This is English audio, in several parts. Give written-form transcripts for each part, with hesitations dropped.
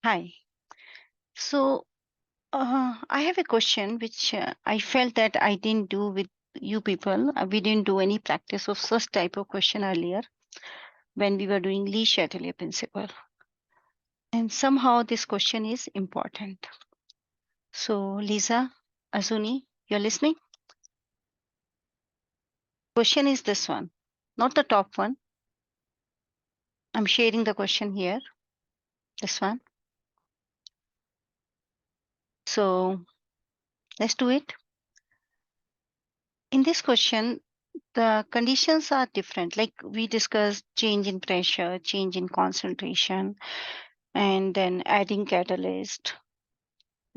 Hi. So, I have a question which I felt that I didn't do with you people. We didn't do any practice of such type of question earlier when we were doing Lee Chatelier principle. And somehow this question is important. So, Lisa, Azuni, you're listening? Question is this one, not the top one. I'm sharing the question here, this one. So, let's do it. In this question, the conditions are different. Like we discussed change in pressure, change in concentration, and then adding catalyst,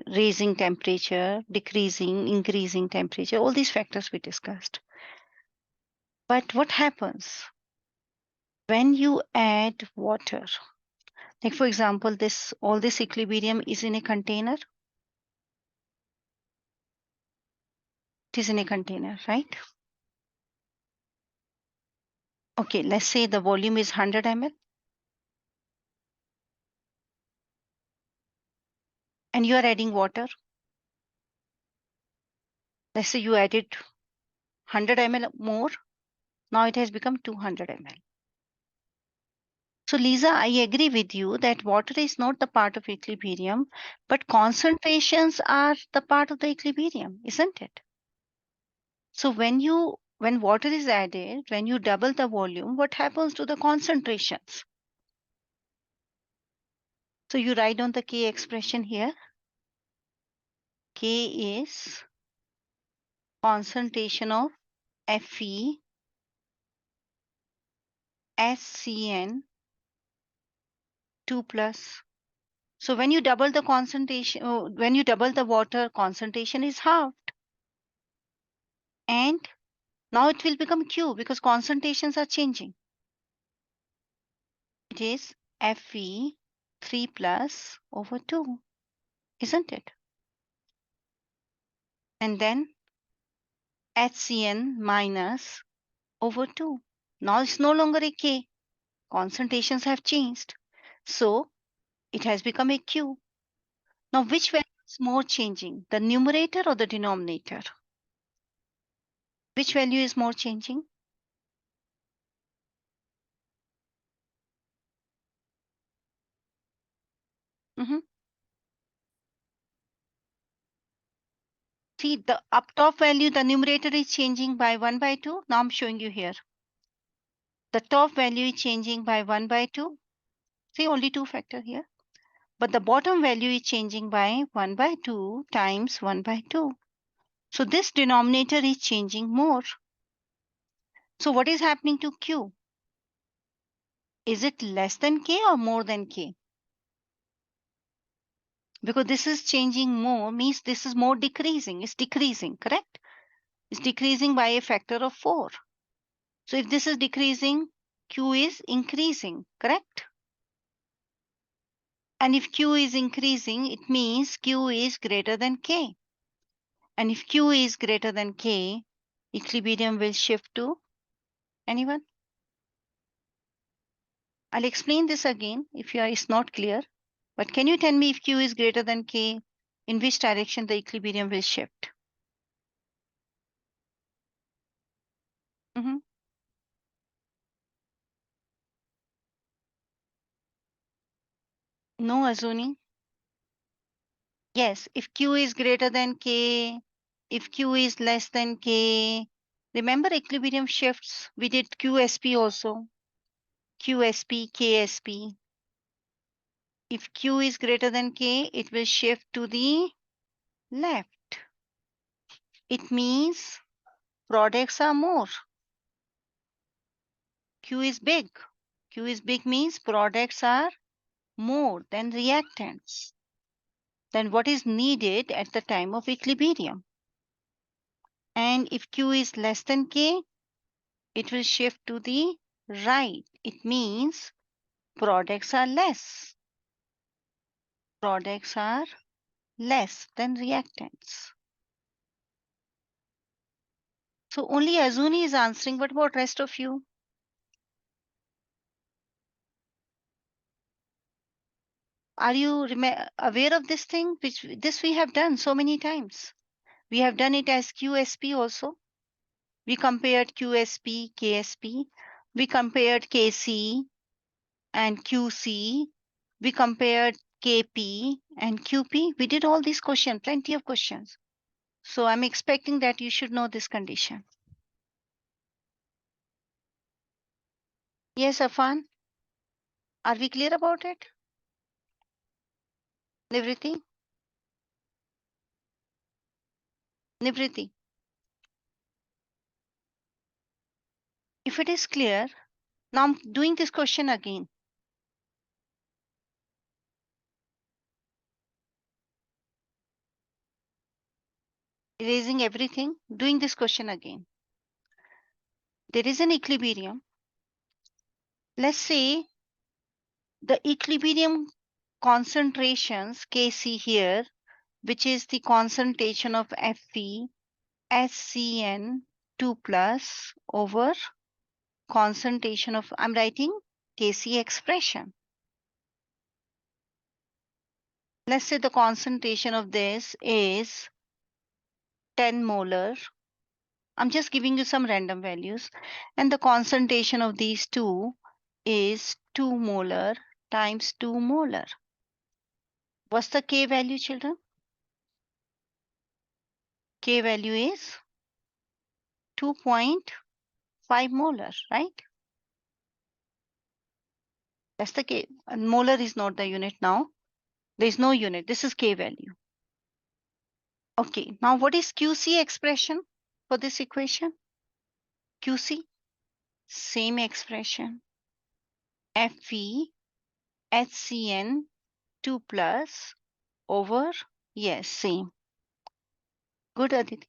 raising temperature, decreasing, increasing temperature, all these factors we discussed. But what happens when you add water? Like for example, all this equilibrium is in a container. It is in a container, right? Okay, let's say the volume is 100 ml and you are adding water. Let's say you added 100 ml more. Now it has become 200 ml. So Lisa, I agree with you that water is not the part of equilibrium, but concentrations are the part of the equilibrium, isn't it? So when water is added, when you double the volume, what happens to the concentrations? So you write down the K expression here. K is concentration of Fe SCN 2 plus. So when you double the concentration, when you double the water, concentration is halved. And now it will become Q because concentrations are changing. It is Fe 3 plus over 2, isn't it? And then HCN minus over 2. Now it's no longer a K. Concentrations have changed. So it has become a Q. Now which value is more changing, the numerator or the denominator? Which value is more changing? Mhm. See the up top value, the numerator is changing by 1 by 2. Now I'm showing you here. The top value is changing by 1 by 2. See only 2 factor here. But the bottom value is changing by 1 by 2 times 1 by 2. So this denominator is changing more. So what is happening to Q? Is it less than K or more than K? Because this is changing more means this is more decreasing. It's decreasing, correct? It's decreasing by a factor of 4. So if this is decreasing, Q is increasing, correct? And if Q is increasing, it means Q is greater than K. And if Q is greater than K, equilibrium will shift to anyone? I'll explain this again if it's not clear. But can you tell me if Q is greater than K, in which direction the equilibrium will shift? Mhm. No, Azuni. Yes, if Q is greater than K, if Q is less than K, remember equilibrium shifts. We did QSP also. QSP, KSP. If Q is greater than K, it will shift to the left. It means products are more. Q is big. Q is big means products are more than reactants than what is needed at the time of equilibrium. And if Q is less than K, it will shift to the right. It means products are less. Products are less than reactants. So only Azuni is answering. What about rest of you? Are you aware of this thing? This we have done so many times. We have done it as QSP also. We compared QSP, KSP. We compared KC and QC. We compared KP and QP. We did all these questions, plenty of questions. So I'm expecting that you should know this condition. Yes, Afan? Are we clear about it? Nivriti? Nivriti? If it is clear, now I'm doing this question again. Erasing everything, doing this question again. There is an equilibrium. Let's say the equilibrium concentrations Kc here, which is the concentration of Fe, SCN 2 plus over concentration of, I'm writing Kc expression. Let's say the concentration of this is 10 molar. I'm just giving you some random values. And the concentration of these two is 2 molar times 2 molar. What's the K value, children? K value is 2.5 molar, right? That's the K. And molar is not the unit now. There is no unit. This is K value. Okay, now what is QC expression for this equation? QC, same expression. Fe, HCN 2 plus over, yes, same. Good, Aditi.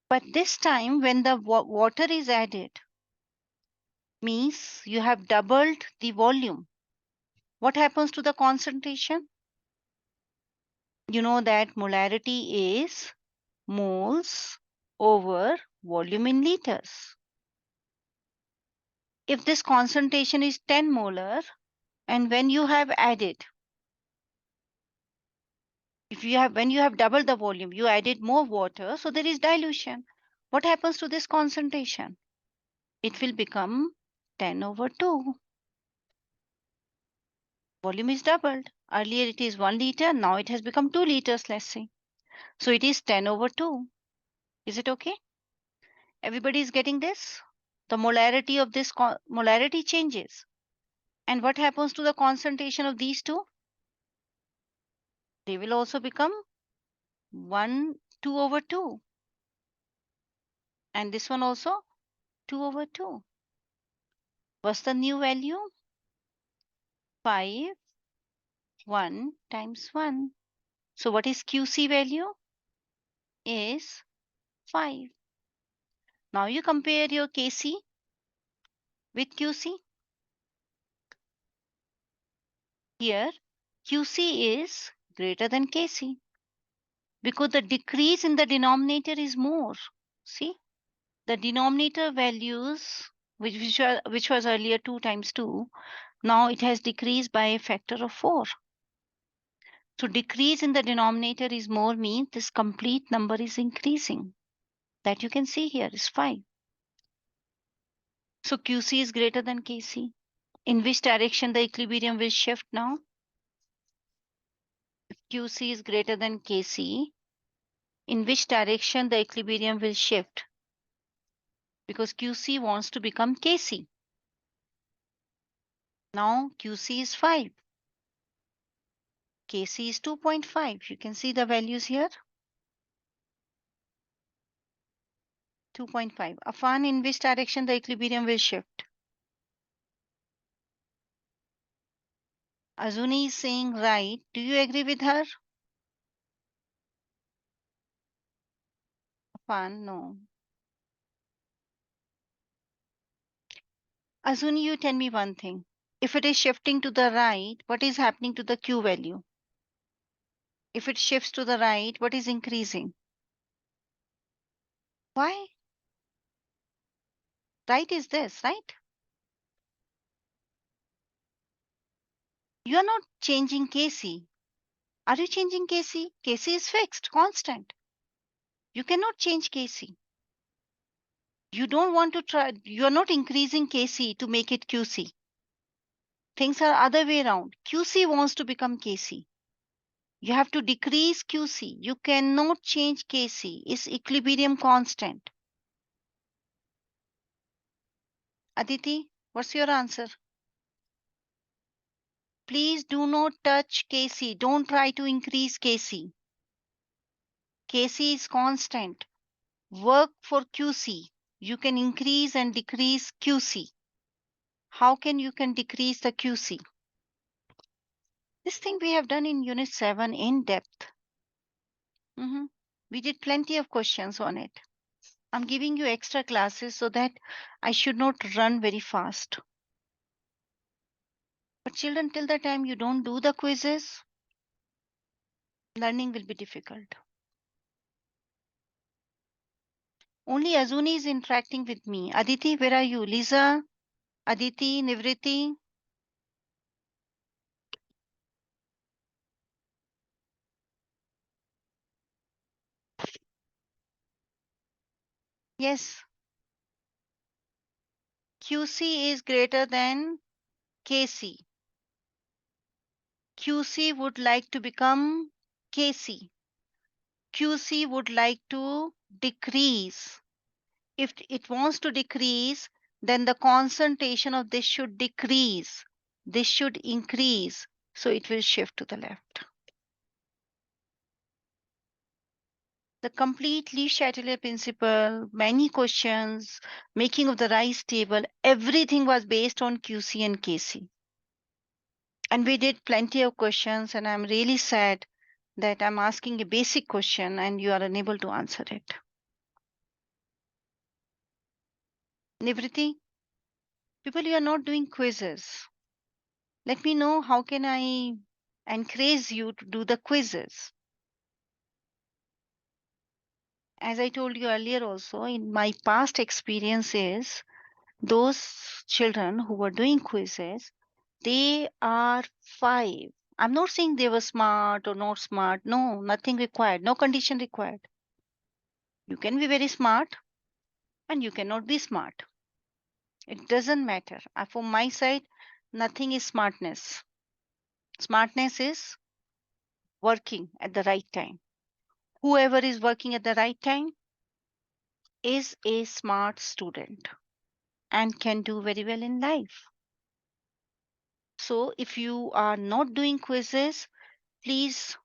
But this time when the water is added, means you have doubled the volume. What happens to the concentration? You know that molarity is moles over volume in liters. If this concentration is 10 molar, and when you have added, when you have doubled the volume, you added more water, so there is dilution. What happens to this concentration? It will become 10 over 2. Volume is doubled. Earlier it is 1 liter, now it has become 2 liters, let's say. So it is 10 over 2. Is it okay? Everybody is getting this? The molarity of this molarity changes. And what happens to the concentration of these two? They will also become 2 over 2. And this one also 2 over 2. What's the new value? 5, 1 times 1. So what is QC value? Is 5. Now you compare your KC with QC. Here, QC is greater than KC because the decrease in the denominator is more. See, the denominator values, which was earlier 2 times 2, now it has decreased by a factor of 4. So decrease in the denominator is more means this complete number is increasing. That you can see here is 5. So QC is greater than KC. In which direction the equilibrium will shift now? If QC is greater than KC, in which direction the equilibrium will shift? Because QC wants to become KC. Now QC is 5. KC is 2.5. You can see the values here. 2.5. Afan, in which direction the equilibrium will shift? Azuni is saying right. Do you agree with her? Afan, no. Azuni, you tell me one thing. If it is shifting to the right, what is happening to the Q value? If it shifts to the right, what is increasing? Why? Right is this, right? You are not changing Kc. Are you changing Kc? Kc is fixed, constant. You cannot change Kc. You don't want to try, you are not increasing Kc to make it Qc. Things are other way around. Qc wants to become Kc. You have to decrease Qc. You cannot change Kc. It's equilibrium constant. Aditi, what's your answer? Please do not touch Kc. Don't try to increase Kc. Kc is constant. Work for Qc. You can increase and decrease Qc. How can you can decrease the Qc? This thing we have done in Unit 7 in depth. We did plenty of questions on it. I'm giving you extra classes so that I should not run very fast. But children, till the time you don't do the quizzes, learning will be difficult. Only Azuni is interacting with me. Aditi, where are you? Lisa, Aditi, Nivriti. Yes, QC is greater than KC. QC would like to become KC. QC would like to decrease. If it wants to decrease, then the concentration of this should decrease. This should increase. So it will shift to the left. The complete Lee-Chatelier principle, many questions, making of the rice table, everything was based on QC and KC. And we did plenty of questions, and I'm really sad that I'm asking a basic question and you are unable to answer it. Nivriti, people, you are not doing quizzes. Let me know how can I encourage you to do the quizzes. As I told you earlier also, in my past experiences, those children who were doing quizzes, they are 5. I'm not saying they were smart or not smart. No, nothing required. No condition required. You can be very smart and you cannot be smart. It doesn't matter. From my side, nothing is smartness. Smartness is working at the right time. Whoever is working at the right time is a smart student and can do very well in life. So if you are not doing quizzes, please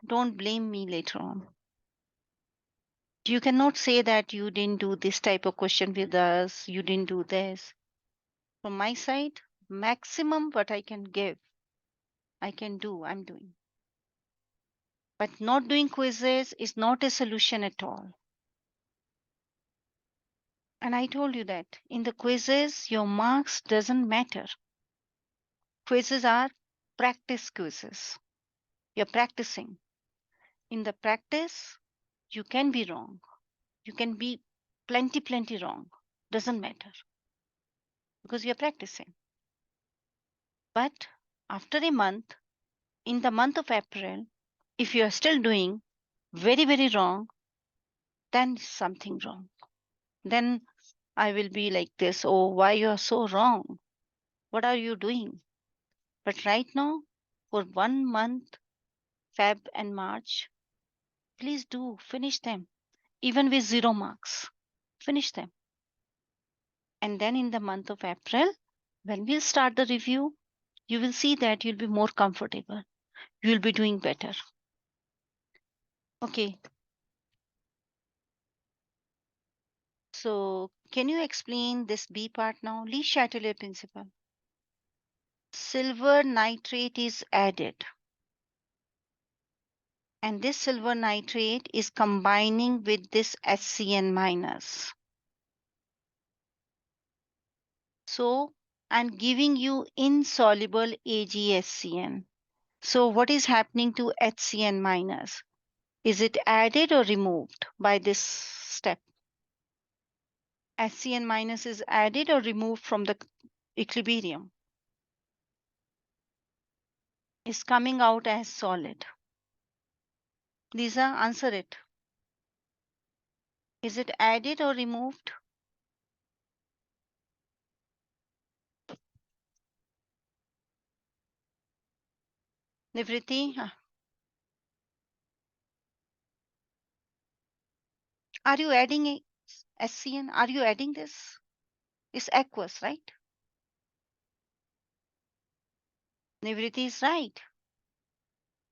don't blame me later on. You cannot say that you didn't do this type of question with us, you didn't do this. From my side, maximum what I can give, I can do, I'm doing. But not doing quizzes is not a solution at all. And I told you that in the quizzes, your marks doesn't matter. Quizzes are practice quizzes. You're practicing. In the practice, you can be wrong. You can be plenty wrong. Doesn't matter because you're practicing. But after a month, in the month of April, if you are still doing very wrong, then something wrong. Then I will be like this, oh, why you are so wrong? What are you doing? But right now, for 1 month, Feb and March, please do finish them, even with 0 marks. Finish them. And then in the month of April, when we'll start the review, you will see that you'll be more comfortable. You'll be doing better. Okay. So can you explain this B part now? Lee-Chatelier principle. Silver nitrate is added. And this silver nitrate is combining with this HCN minus. So I'm giving you insoluble AgHCN. So what is happening to HCN minus? Is it added or removed by this step? HCN minus is added or removed from the equilibrium? is coming out as solid? Lisa, answer it. Is it added or removed? Nivriti, are you adding a SCN? Are you adding this? It's aqueous, right? Nivriti is right.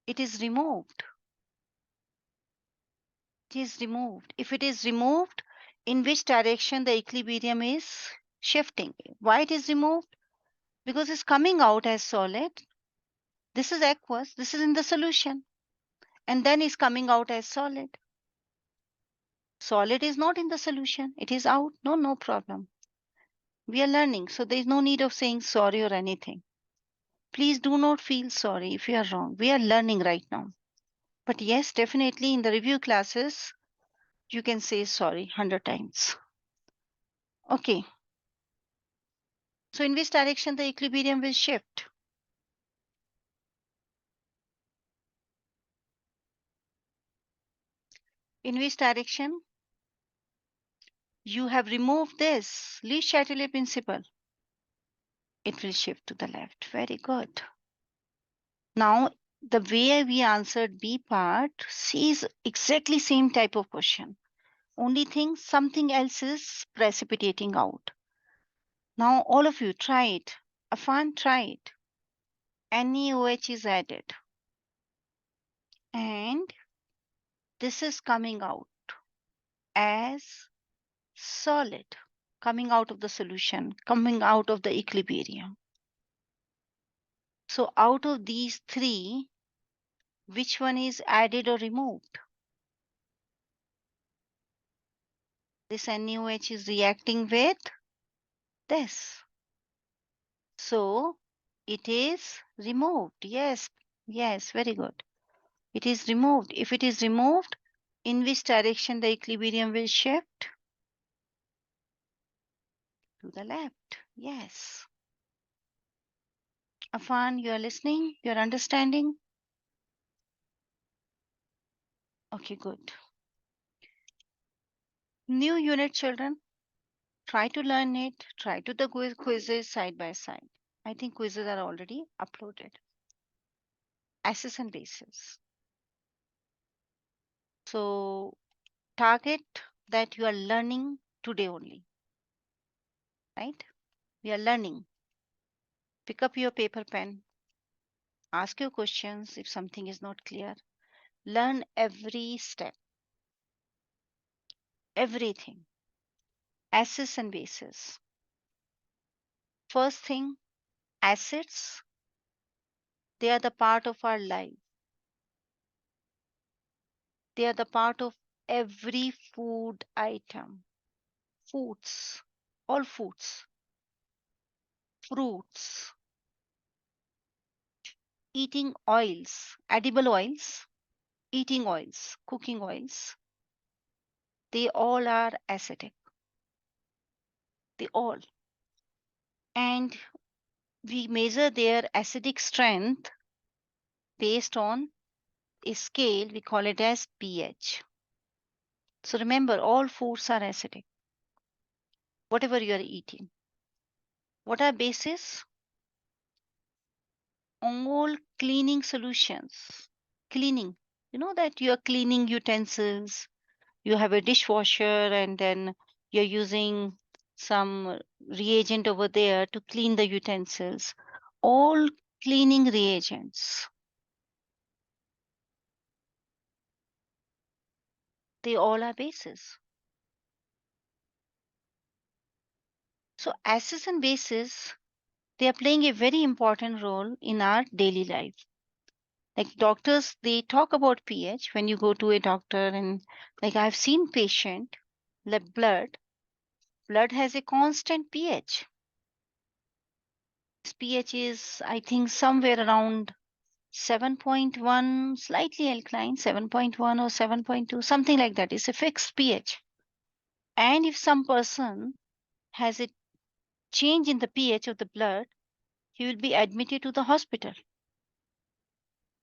It is removed. It is removed. If it is removed, in which direction the equilibrium is shifting? Why it is removed? Because it's coming out as solid. This is aqueous. This is in the solution. And then it's coming out as solid. Solid is not in the solution. It is out. No, no problem. We are learning. So there is no need of saying sorry or anything. Please do not feel sorry if you are wrong. We are learning right now. But yes, definitely in the review classes, you can say sorry 100 times. Okay. So in which direction the equilibrium will shift? In which direction? You have removed this. Chatelier principle. It will shift to the left. Very good. Now, the way we answered B part, C is exactly same type of question. Only thing, something else is precipitating out. Now, all of you, try it. Afan, try it. NaOH is added. And this is coming out as solid, coming out of the solution, coming out of the equilibrium. So out of these three, which one is added or removed? This NaOH is reacting with this. So it is removed. Yes, yes, very good. It is removed. If it is removed, in which direction the equilibrium will shift? To the left. Yes. Afan, you are listening? You are understanding? Okay, good. New unit, children. Try to learn it. Try to the quizzes side by side. I think quizzes are already uploaded. Assess and basis. So target that you are learning today only, right? We are learning. Pick up your paper pen. Ask your questions if something is not clear. Learn every step, everything. Assets and bases. First thing, assets, they are the part of our life. They are the part of every food item. Foods, all foods, fruits, eating oils, edible oils, eating oils, cooking oils, they all are acidic. They all. And we measure their acidic strength based on a scale, we call it as pH. So remember, all foods are acidic, whatever you are eating. What are bases? All cleaning solutions. Cleaning. You know that you are cleaning utensils, you have a dishwasher, and then you're using some reagent over there to clean the utensils. All cleaning reagents, they all are bases. So acids and bases, they are playing a very important role in our daily life. Like doctors, they talk about pH when you go to a doctor, and like I've seen patient, like blood has a constant pH. This pH is, I think, somewhere around 7.1, slightly alkaline, 7.1 or 7.2, something like that. It's a fixed pH. And if some person has a change in the pH of the blood, he will be admitted to the hospital.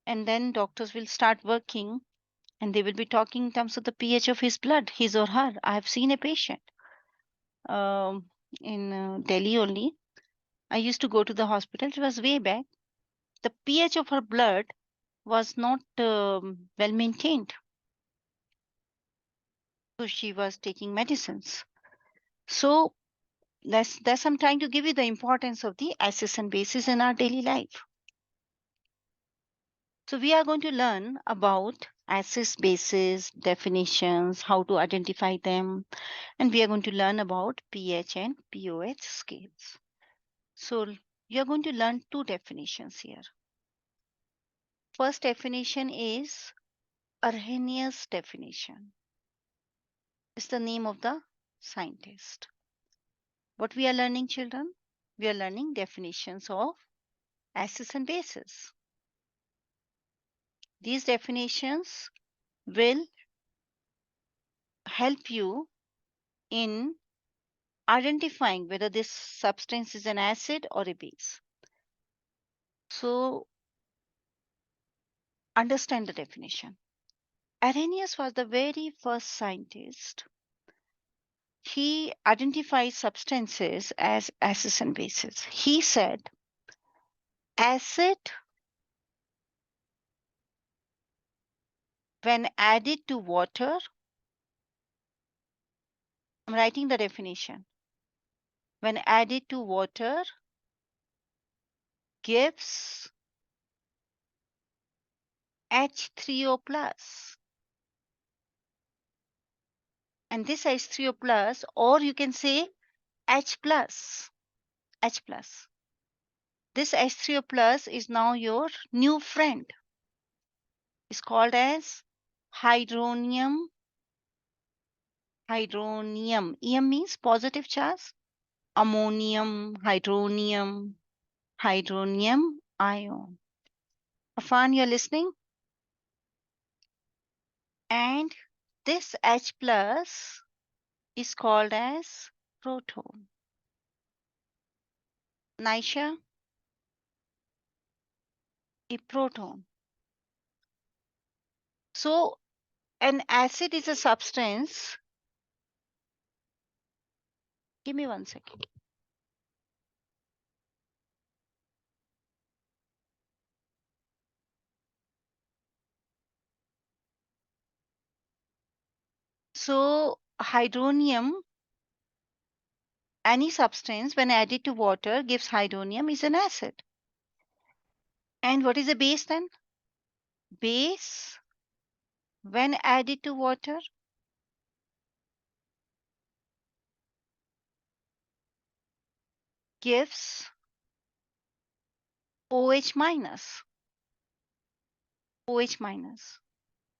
And then doctors will start working and they will be talking in terms of the pH of his blood, his or her. I have seen a patient um, in Delhi only. I used to go to the hospital. It was way back. The pH of her blood was not well maintained. So she was taking medicines. So that's I'm trying to give you the importance of the acids and bases in our daily life. So we are going to learn about acids, bases, definitions, how to identify them, and we are going to learn about pH and pOH scales. So you're going to learn two definitions here. First definition is Arrhenius definition. It's the name of the scientist. What we are learning, children? We are learning definitions of acids and bases. These definitions will help you in identifying whether this substance is an acid or a base. So understand the definition. Arrhenius was the very first scientist. He identified substances as acids and bases. He said acid, when added to water, I'm writing the definition. When added to water, gives H3O plus. And this H3O plus, or you can say H plus. H plus. This H3O plus is now your new friend. It's called as hydronium. Hydronium. EM means positive charge. Ammonium, hydronium, hydronium ion. Afan, you're listening? And this H plus is called as proton. Naisha, a proton. So an acid is a substance. Give me 1 second. So hydronium, any substance when added to water gives hydronium is an acid. And what is a base then? Base when added to water gives OH minus. OH minus.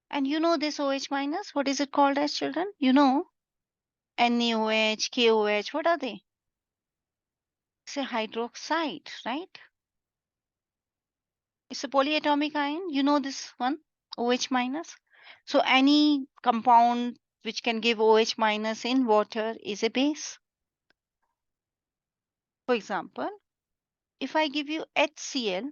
And you know this OH minus, what is it called as, children? You know, NaOH, KOH, what are they? It's a hydroxide, right? It's a polyatomic ion. You know this one, OH minus. So any compound which can give OH minus in water is a base. For example, if I give you HCl,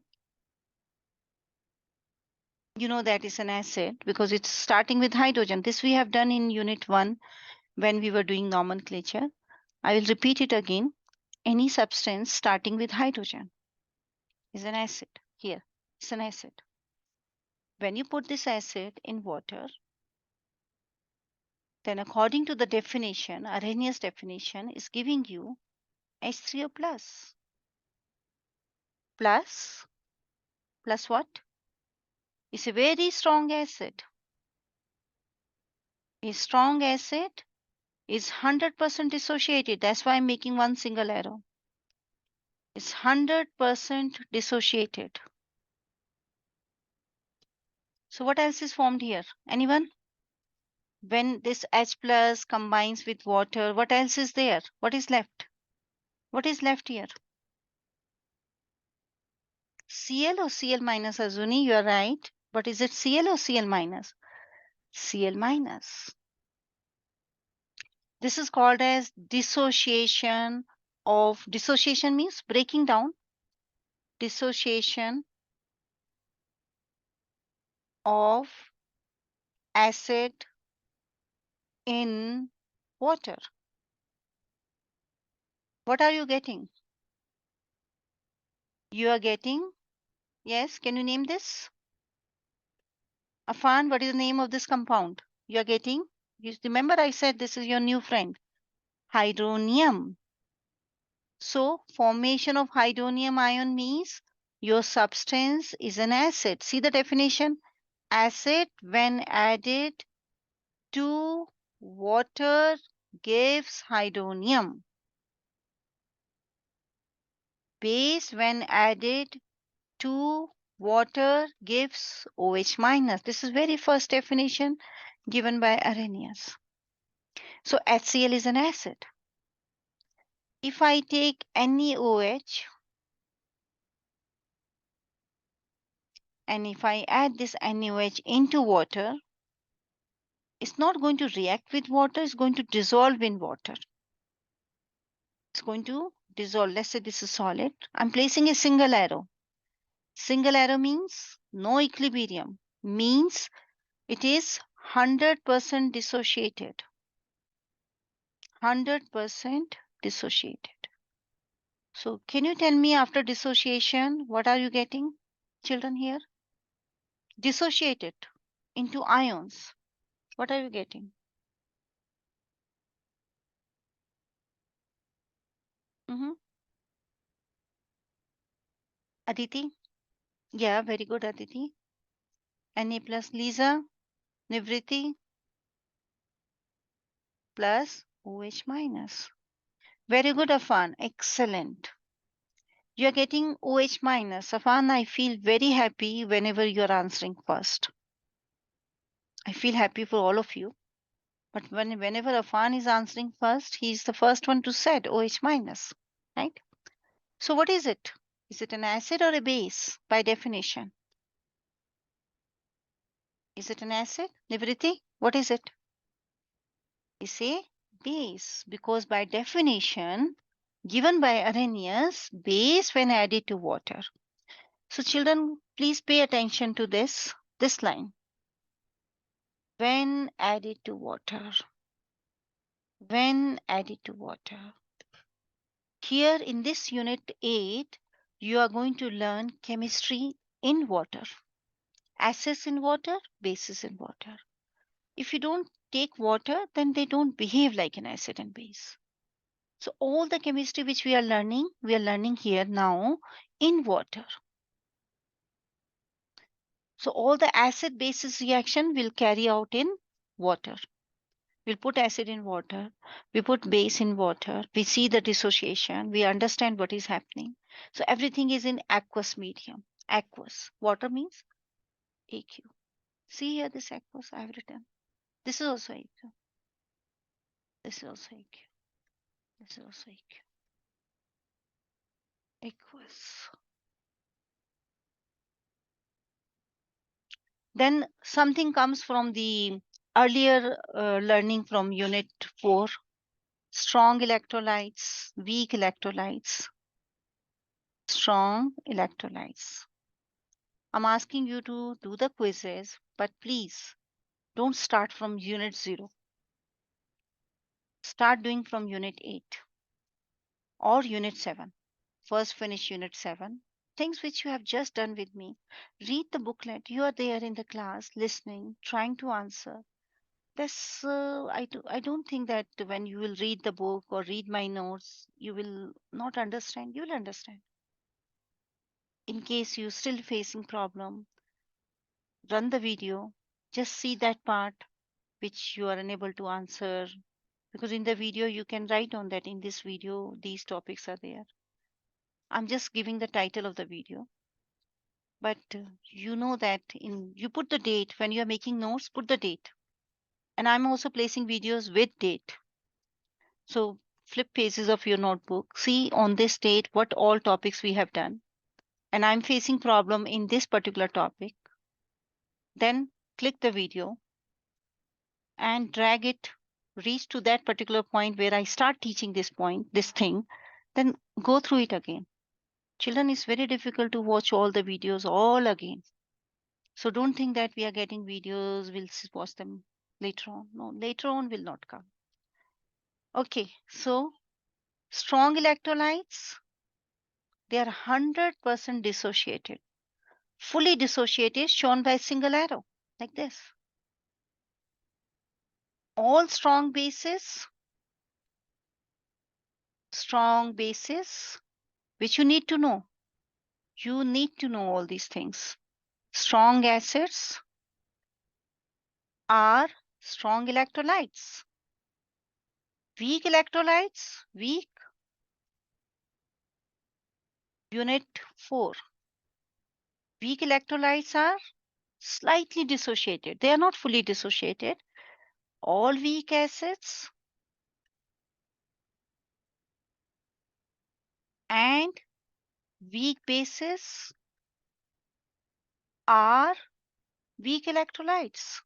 you know that is an acid because it's starting with hydrogen. This we have done in unit 1 when we were doing nomenclature. I will repeat it again. Any substance starting with hydrogen is an acid. Here, it's an acid. When you put this acid in water, then according to the definition, Arrhenius definition is giving you H3O plus. Plus, plus what? It's a very strong acid. A strong acid is 100% dissociated. That's why I'm making one single arrow. It's 100% dissociated. So what else is formed here? Anyone? When this H plus combines with water, what else is there? What is left? What is left here? Cl or Cl minus, Azuni? You are right. But is it Cl or Cl minus? Cl minus. This is called as dissociation means breaking down. Dissociation of acid in water. What are you getting? You are getting, yes, can you name this? Afan, what is the name of this compound? You are getting, you remember I said this is your new friend, hydronium. So formation of hydronium ion means your substance is an acid. See the definition? Acid when added to water gives hydronium. Base when added to water gives OH minus. This is very first definition given by Arrhenius. So HCl is an acid. If I take NaOH and if I add this NaOH into water, it's not going to react with water, it's going to dissolve in water. It's going to dissolve. Let's say this is solid. I'm placing a single arrow. Single arrow means no equilibrium, means it is 100% dissociated. 100% dissociated. So can you tell me after dissociation, what are you getting, children here? Dissociated into ions. What are you getting? Mm-hmm. Aditi? Yeah, very good, Aditi. Na plus Lisa, Nivriti plus OH minus. Very good, Afan. Excellent. You're getting OH minus. Afan, I feel very happy whenever you're answering first. I feel happy for all of you. But whenever Afan is answering first, he's the first one to set OH minus, right? So what is it? Is it an acid or a base by definition? Is it an acid? Nivriti, what is it? It's a base because by definition given by Arrhenius, base when added to water. So children, please pay attention to this line. When added to water. When added to water. Here in this unit 8, you are going to learn chemistry in water. Acids in water, bases in water. If you don't take water, then they don't behave like an acid and base. So all the chemistry which we are learning here now in water. So all the acid basis reaction will carry out in water. We'll put acid in water, we put base in water, we see the dissociation, we understand what is happening. So everything is in aqueous medium. Aqueous. Water means AQ. See here this aqueous I have written. This is also AQ. This is also AQ. This is also AQ. Aqueous. Then something comes from the earlier learning from unit 4. Strong electrolytes, weak electrolytes. Strong electrolytes. I'm asking you to do the quizzes, but please don't start from unit 0. Start doing from unit 8 or unit 7. First finish unit 7. Things which you have just done with me. Read the booklet. You are there in the class, listening, trying to answer. I don't think that when you will read the book or read my notes, you will not understand. You will understand. In case you still facing problem, run the video. Just see that part which you are unable to answer, because in the video you can write on that in this video these topics are there. I'm just giving the title of the video, but you know that you put the date when you are making notes, put the date. And I'm also placing videos with date. So flip pages of your notebook, see on this date what all topics we have done, and I'm facing problem in this particular topic. Then click the video and drag it, reach to that particular point where I start teaching this point, this thing, then go through it again. Children, it's very difficult to watch all the videos all again. So don't think that we are getting videos, we'll watch them later on. No, later on will not come. Okay, so strong electrolytes, they are 100% dissociated. Fully dissociated, shown by a single arrow, like this. All strong bases, which you need to know. You need to know all these things. Strong acids are strong electrolytes. Weak electrolytes, weak. Unit 4. Weak electrolytes are slightly dissociated. They are not fully dissociated. All weak acids and weak bases are weak electrolytes,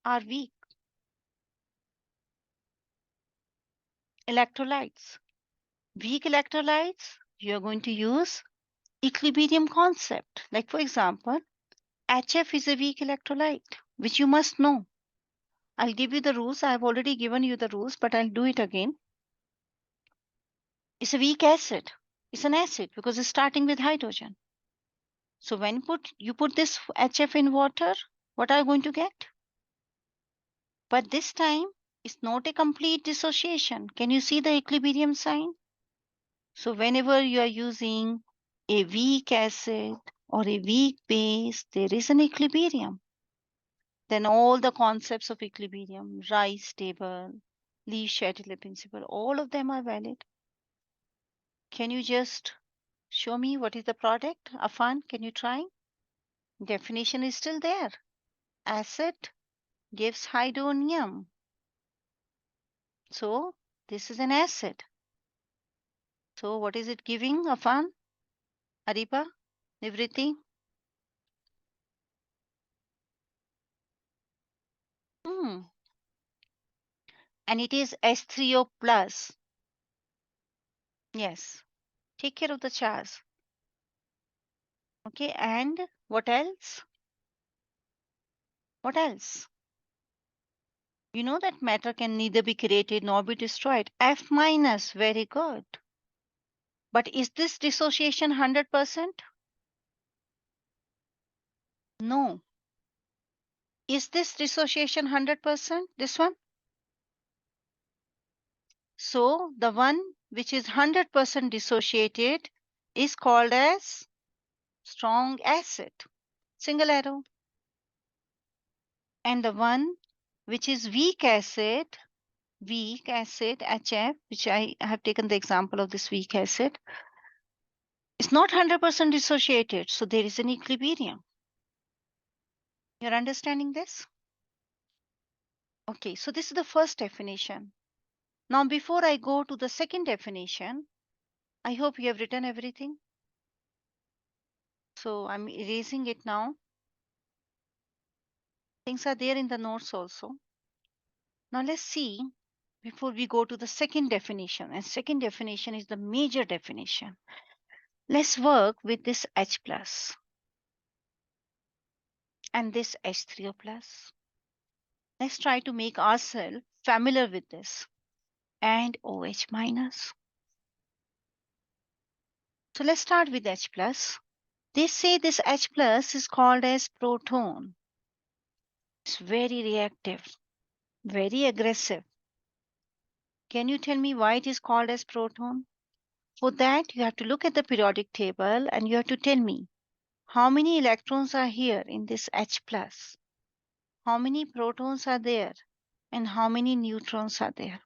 are weak electrolytes. Weak electrolytes, you are going to use equilibrium concept. Like for example, HF is a weak electrolyte, which you must know. I'll give you the rules. I've already given you the rules, but I'll do it again. It's a weak acid. It's an acid because it's starting with hydrogen. So when you put this HF in water, what are you going to get? But this time, it's not a complete dissociation. Can you see the equilibrium sign? So whenever you are using a weak acid or a weak base, there is an equilibrium. Then all the concepts of equilibrium, Rice table, Lee-Chatelier principle, all of them are valid. Can you just show me what is the product? Afan, can you try? Definition is still there. Acid gives hydronium. So this is an acid. So what is it giving, Afan? Ariba? Nivriti? Hmm. And it is H3O plus. Yes. Take care of the chars. Okay, and what else? What else? You know that matter can neither be created nor be destroyed. F minus, very good. But is this dissociation 100%? No. Is this dissociation 100%? This one? So the one which is 100% dissociated is called as strong acid. Single arrow. And the one which is weak acid, HF, which I have taken the example of this weak acid, is not 100% dissociated. So there is an equilibrium. You're understanding this? Okay, so this is the first definition. Now, before I go to the second definition, I hope you have written everything. So I'm erasing it now. Things are there in the notes also. Now let's see before we go to the second definition. And second definition is the major definition. Let's work with this H plus and this H3O plus. Let's try to make ourselves familiar with this. And OH minus. So let's start with H plus. They say this H plus is called as proton. It's very reactive, very aggressive. Can you tell me why it is called as proton? For that, you have to look at the periodic table and you have to tell me how many electrons are here in this H plus, how many protons are there, and how many neutrons are there.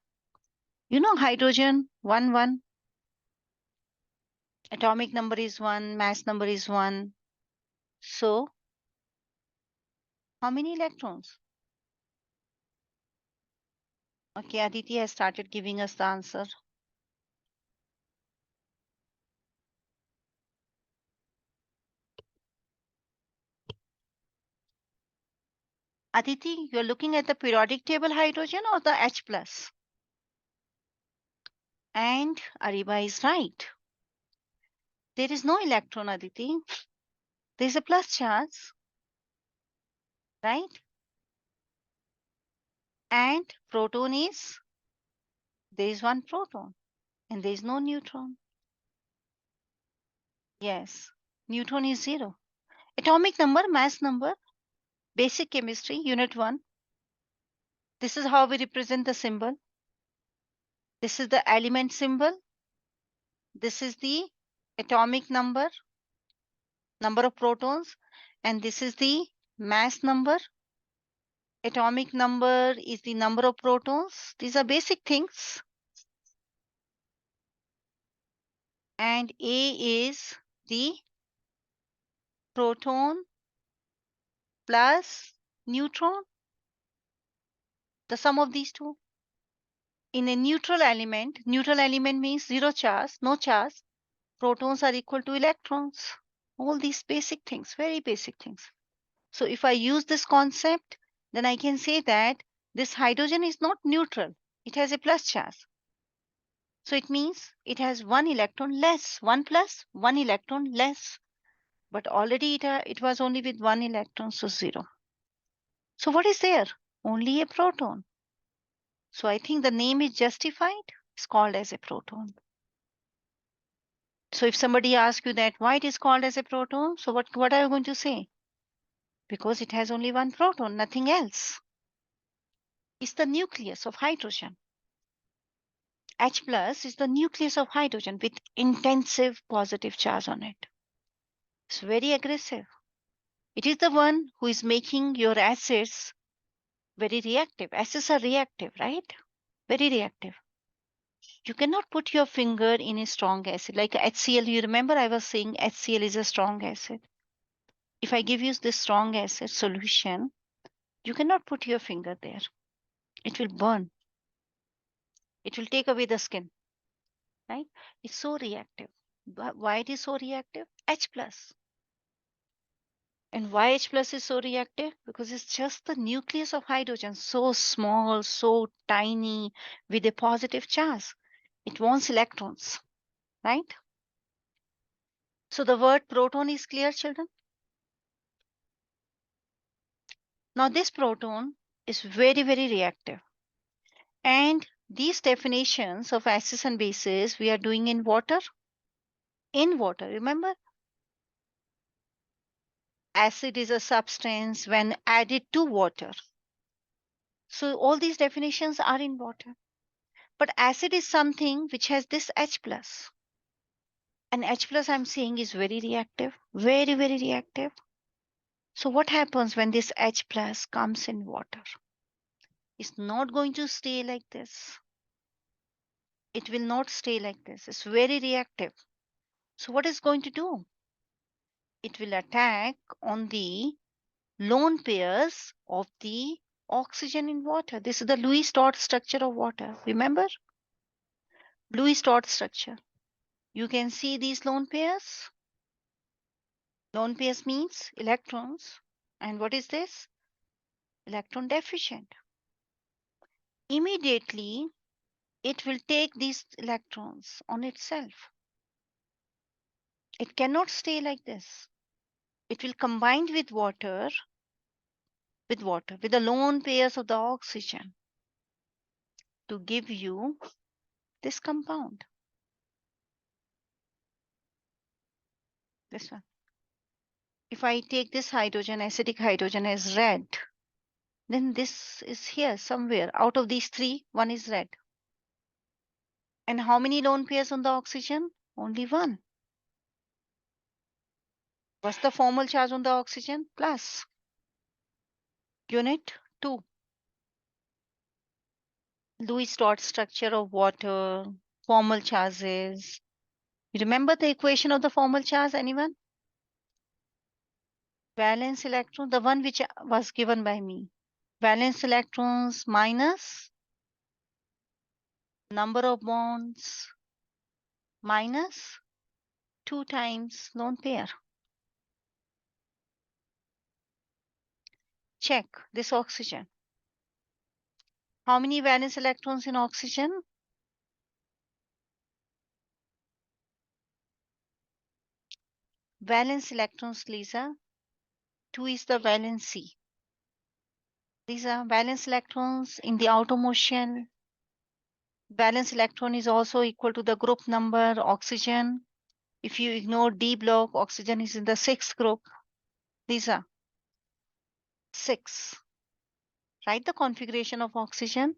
You know hydrogen, 1, 1. Atomic number is 1, mass number is 1. So, how many electrons? Okay, Aditi has started giving us the answer. Aditi, you're looking at the periodic table hydrogen or the H plus? And Ariba is right. There is no electron, Aditi. There is a plus charge. right? And proton is, there is one proton and there is no neutron. Yes, neutron is 0. Atomic number, mass number, basic chemistry, unit 1. This is how we represent the symbol. This is the element symbol. This is the atomic number, number of protons, and this is the mass number. Atomic number is the number of protons. These are basic things. And A is the proton plus neutron, the sum of these two. In a neutral element means zero charge, no charge. Protons are equal to electrons. All these basic things, very basic things. So if I use this concept, then I can say that this hydrogen is not neutral. It has a plus charge. So it means it has one electron less, 1 plus, one electron less. But already it was only with one electron, so 0. So what is there? Only a proton. So I think the name is justified. It's called as a proton. So if somebody asks you that why it is called as a proton, so what are you going to say? Because it has only one proton, nothing else. It's the nucleus of hydrogen. H plus is the nucleus of hydrogen with intensive positive charge on it. It's very aggressive. It is the one who is making your acids very reactive. Acids are reactive, right? Very reactive. You cannot put your finger in a strong acid like HCl. You remember I was saying HCl is a strong acid. If I give you this strong acid solution, you cannot put your finger there. It will burn. It will take away the skin, right? It's so reactive. But why it is so reactive? H plus. And why H plus is so reactive? Because it's just the nucleus of hydrogen, so small, so tiny, with a positive charge. It wants electrons, right? So the word proton is clear, children? Now this proton is very, very reactive. And these definitions of acids and bases we are doing in water. In water, remember? Acid is a substance when added to water. So all these definitions are in water. But acid is something which has this H plus. And H plus I'm saying is very reactive, very, very reactive. So what happens when this H plus comes in water? It's not going to stay like this. It will not stay like this. It's very reactive. So what is going to do? It will attack on the lone pairs of the oxygen in water. This is the Lewis dot structure of water. Remember? Lewis dot structure. You can see these lone pairs. Lone pairs means electrons. And what is this? Electron deficient. Immediately, it will take these electrons on itself. It cannot stay like this. It will combine with the lone pairs of the oxygen to give you this compound. This one. If I take this hydrogen, acidic hydrogen as red, then this is here somewhere. Out of these three, one is red. And how many lone pairs on the oxygen? Only one. What's the formal charge on the oxygen? Plus. Unit 2. Lewis dot structure of water, formal charges. You remember the equation of the formal charge, anyone? Valence electron, the one which was given by me. Valence electrons minus number of bonds minus 2 times lone pair. Check this oxygen. How many valence electrons in oxygen? Valence electrons, Lisa. 2 is the valency. These are valence electrons in the outer motion. Valence electron is also equal to the group number oxygen. If you ignore D block, oxygen is in the sixth group. These are 6. Write the configuration of oxygen.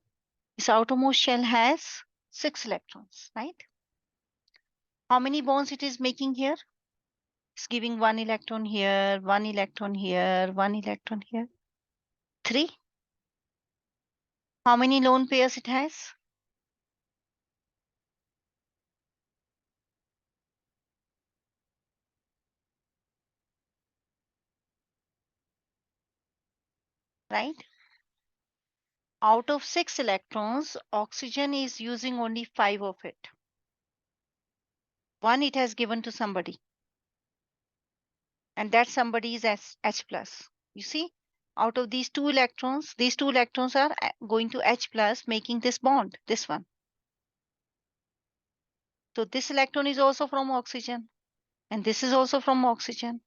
This outermost shell has 6 electrons, right? How many bonds it is making here? It's giving 1 electron here, 1 electron here, 1 electron here. 3. How many lone pairs it has? Right? Out of 6 electrons, oxygen is using only 5 of it. 1 it has given to somebody. And that somebody is H plus. You see, out of these two electrons are going to H plus, making this bond, this one. So this electron is also from oxygen, and this is also from oxygen.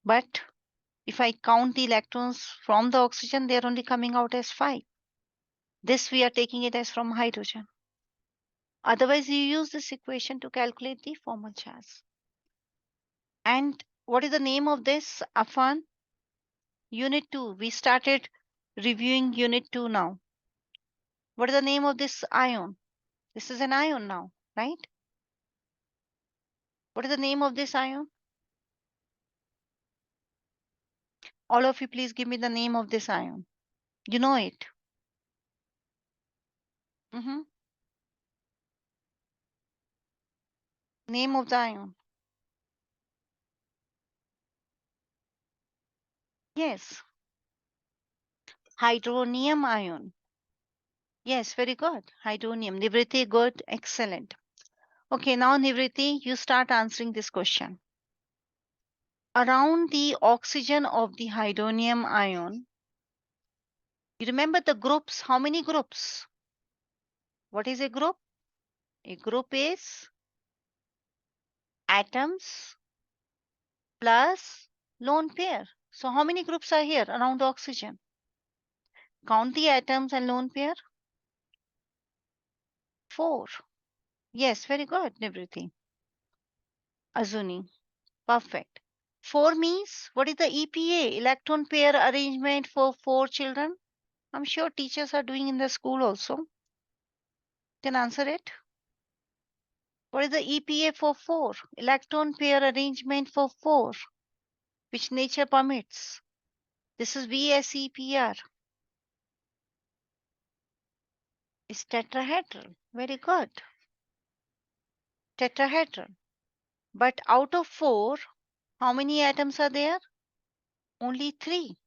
But if I count the electrons from the oxygen, they are only coming out as 5. This we are taking it as from hydrogen. Otherwise, you use this equation to calculate the formal charge. And what is the name of this, Afan? Unit 2. We started reviewing Unit 2 now. What is the name of this ion? This is an ion now, right? What is the name of this ion? All of you, please give me the name of this ion. You know it. Mm-hmm. Name of the ion. Yes. Hydronium ion. Yes, very good. Hydronium. Nivriti, good. Excellent. Okay, now Nivriti, you start answering this question. Around the oxygen of the hydronium ion, you remember the groups? How many groups? What is a group? A group is atoms plus lone pair. So how many groups are here around oxygen? Count the atoms and lone pair. 4. Yes, very good, Nivriti. Azuni. Perfect. 4 means what is the EPA, electron pair arrangement for 4 children? I'm sure teachers are doing in the school also. Can answer it. What is the EPA for 4? Electron pair arrangement for 4, which nature permits. This is VSEPR. It's tetrahedral. Very good. Tetrahedral. But out of 4, how many atoms are there? Only 3.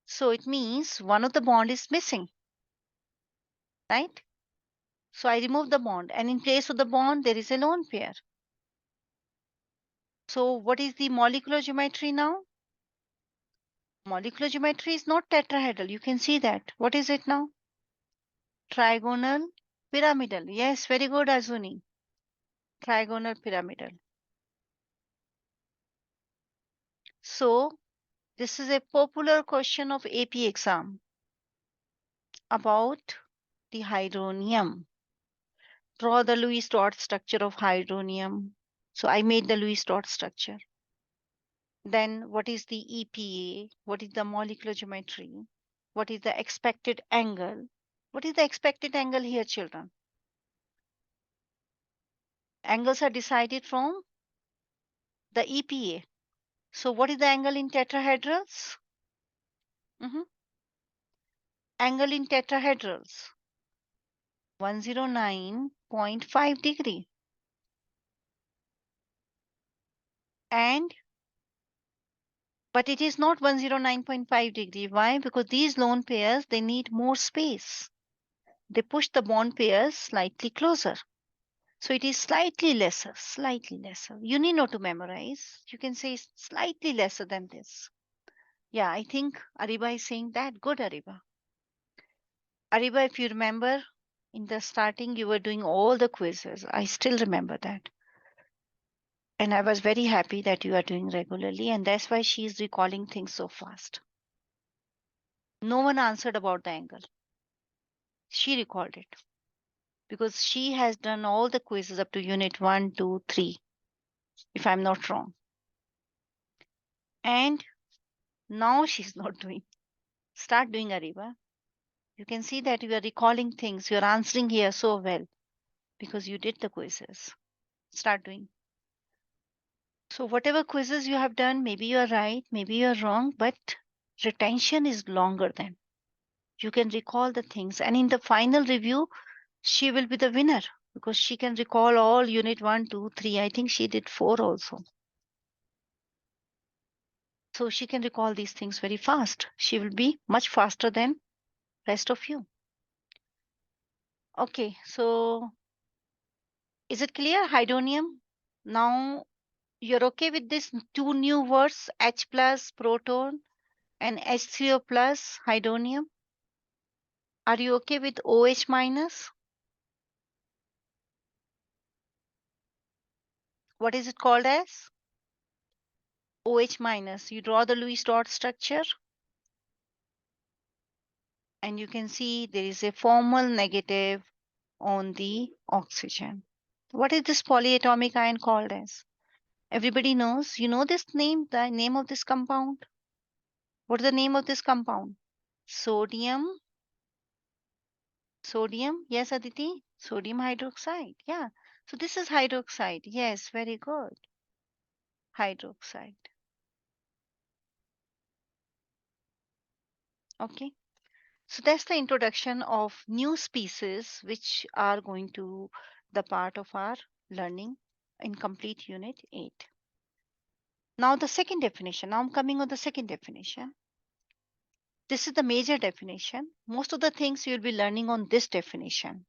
So it means one of the bond is missing, right? So I remove the bond, and in place of the bond, there is a lone pair. So what is the molecular geometry now? Molecular geometry is not tetrahedral. You can see that. What is it now? Trigonal pyramidal. Yes, very good, Azuni. Trigonal pyramidal. So this is a popular question of AP exam about the hydronium. Draw the Lewis dot structure of hydronium. So I made the Lewis dot structure. Then what is the EPA? What is the molecular geometry? What is the expected angle? What is the expected angle here, children? Angles are decided from the EPA. So what is the angle in tetrahedrals? Angle in tetrahedrals, 109.5 degree. And but it is not 109.5 degree. Why? Because these lone pairs, they need more space. They push the bond pairs slightly closer. So it is slightly lesser, slightly lesser. You need not to memorize. You can say slightly lesser than this. Yeah, I think Ariba is saying that. Good, Ariba. Ariba, if you remember, in the starting, you were doing all the quizzes. I still remember that. And I was very happy that you are doing regularly. And that's why she is recalling things so fast. No one answered about the angle. She recalled it because she has done all the quizzes up to unit 1, 2, 3, if I'm not wrong. And now she's not doing. Start doing, Ariba. You can see that you are recalling things. You are answering here so well because you did the quizzes. Start doing. So, whatever quizzes you have done, maybe you are right, maybe you are wrong, but retention is longer than. You can recall the things. And in the final review, she will be the winner because she can recall all unit 1, 2, 3. I think she did 4 also. So she can recall these things very fast. She will be much faster than rest of you. Okay, so is it clear? Hydronium. Now you're okay with this two new words, H plus proton and H3O plus hydronium? Are you okay with OH minus? What is it called as? OH minus. You draw the Lewis dot structure and you can see there is a formal negative on the oxygen. What is this polyatomic ion called as? Everybody knows. You know this name, the name of this compound? What is the name of this compound? Sodium. Sodium. Yes, Aditi. Sodium hydroxide. Yeah. So this is hydroxide. Yes, very good. Hydroxide. Okay. So that's the introduction of new species which are going to the part of our learning in complete unit 8. Now the second definition. Now I'm coming on the second definition. This is the major definition. Most of the things you'll be learning on this definition.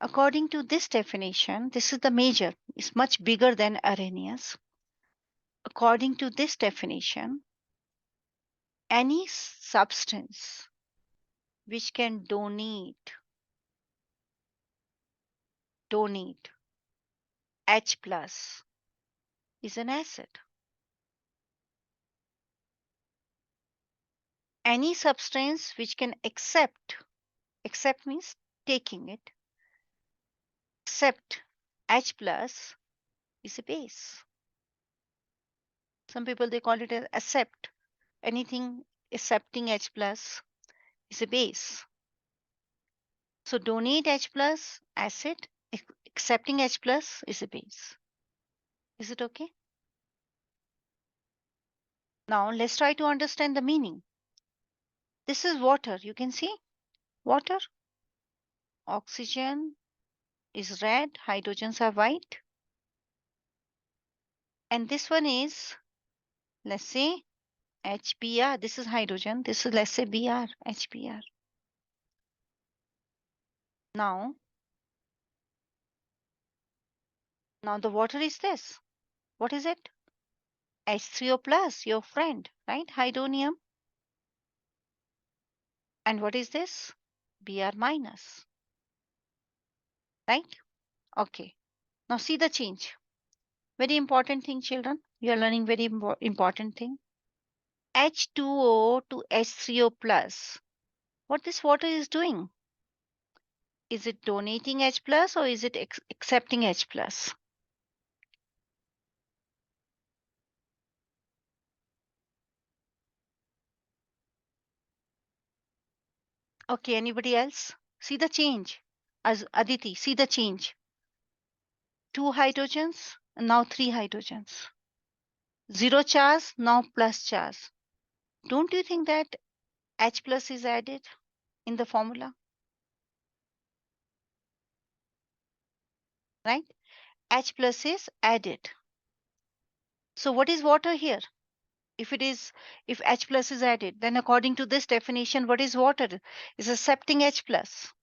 According to this definition, this is the major. It's much bigger than Arrhenius. According to this definition, any substance which can donate H plus is an acid. Any substance which can accept means taking it, accept H plus is a base. Some people they call it as accept. Anything accepting H plus is a base. So donate H plus acid, accepting H plus is a base. Is it okay? Now let's try to understand the meaning. This is water. You can see water. Oxygen is red, hydrogens are white. And this one is, let's say, HBr. This is hydrogen. This is, let's say, Br, HBr. Now the water is this. What is it? H3O plus, your friend, right? Hydronium. And what is this? Br minus, right? Okay. Now see the change. Very important thing, children. You are learning very important thing. H2O to H3O plus. What this water is doing? Is it donating H plus or is it accepting H plus? Okay, anybody else? See the change. As Aditi, see the change. 2 hydrogens, and now 3 hydrogens. 0 charge, now plus charge. Don't you think that H plus is added in the formula? Right? H plus is added. So what is water here? If H plus is added, then according to this definition, what is water? Is accepting H plus.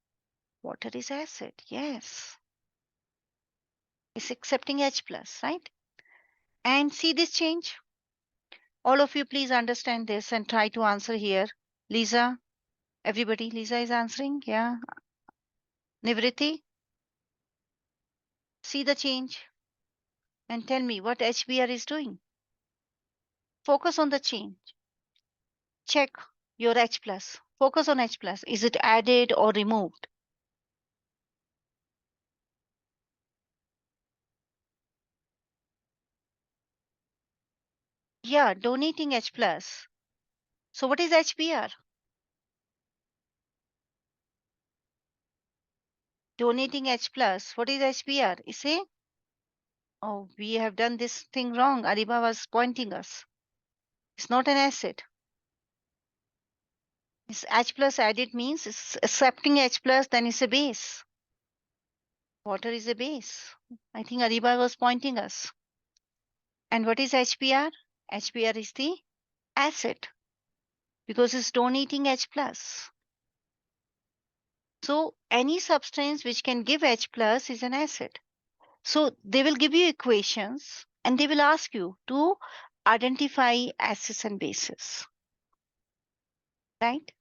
Water is acid. Yes. It's accepting H plus, right? And see this change? All of you please understand this and try to answer here. Lisa, everybody, Lisa is answering. Yeah. Nivriti, see the change and tell me what HBr is doing. Focus on the change. Check your H plus. Focus on H plus. Is it added or removed? Yeah, donating H plus. So what is HBr? Donating H plus. What is HBr? You see? Oh, we have done this thing wrong. Ariba was pointing us. It's not an acid. It's H plus added means it's accepting H plus, then it's a base. Water is a base. I think Ariba was pointing us. And what is HBr? HBr is the acid because it's donating H plus. So any substance which can give H plus is an acid. So they will give you equations and they will ask you to identify acids and bases, right?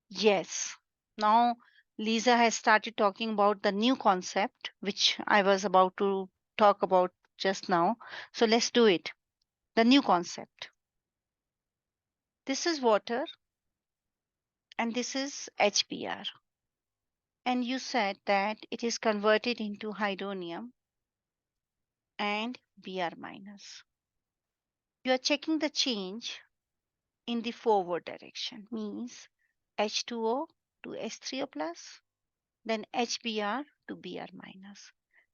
Yes. Now Lisa has started talking about the new concept, which I was about to talk about just now. So let's do it. The new concept. This is water and this is HBr. And you said that it is converted into hydronium and Br minus. You are checking the change in the forward direction, means H2O to H3O plus, then HBr to Br minus.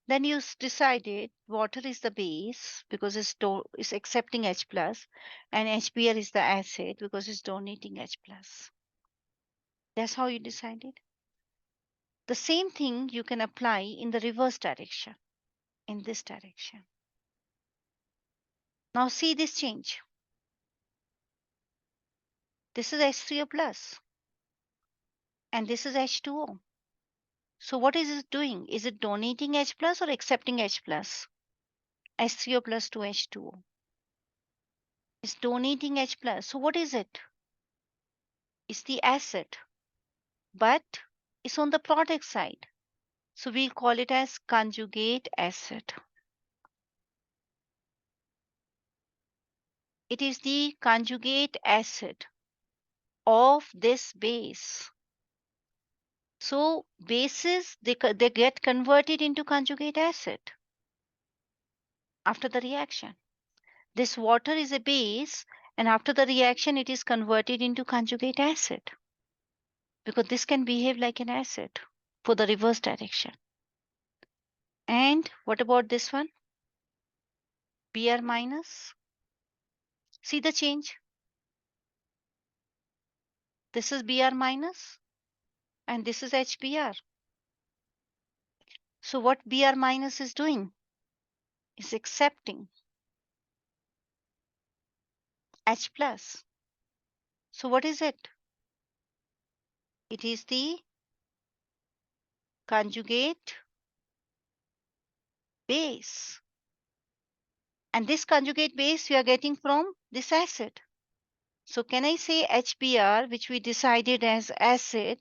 Then you decided water is the base because it's accepting H plus, and HBr is the acid because it's donating H plus. That's how you decided. The same thing you can apply in the reverse direction, in this direction. Now see this change. This is H3O plus, and this is H2O. So what is it doing? Is it donating H plus or accepting H plus? H3O plus to H2O. It's donating H plus. So what is it? It's the acid, but it's on the product side. So we'll call it as conjugate acid. It is the conjugate acid of this base. So bases, they get converted into conjugate acid after the reaction. This water is a base, and after the reaction, it is converted into conjugate acid because this can behave like an acid for the reverse direction. And what about this one? Br minus. See the change? This is Br minus and this is HBr. So what Br minus is doing is accepting H plus. So what is it? It is the conjugate base. And this conjugate base we are getting from this acid. So can I say HBr, which we decided as acid,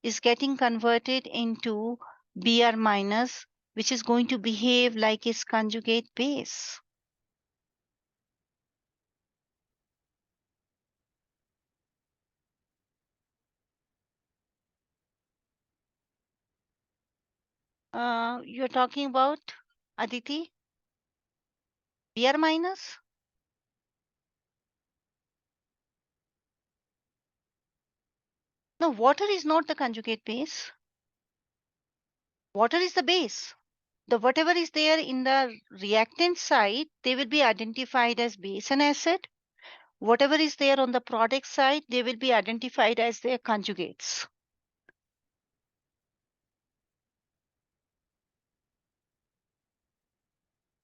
is getting converted into Br minus, which is going to behave like its conjugate base. You're talking about Aditi? Br minus? No, water is not the conjugate base. Water is the base. The whatever is there in the reactant side, they will be identified as base and acid. Whatever is there on the product side, they will be identified as their conjugates.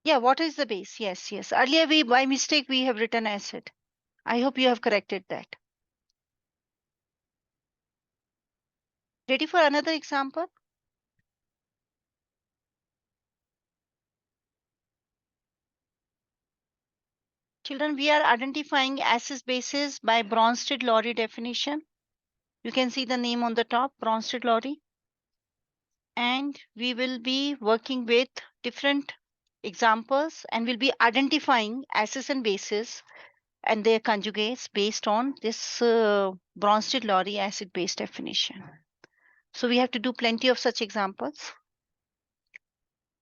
Yeah, water is the base. Yes, yes. Earlier we by mistake we have written acid. I hope you have corrected that. Ready for another example? Children, we are identifying acids bases by Bronsted-Lowry definition. You can see the name on the top, Bronsted-Lowry. And we will be working with different examples, and we'll be identifying acids and bases and their conjugates based on this Bronsted-Lowry acid-base definition. So we have to do plenty of such examples.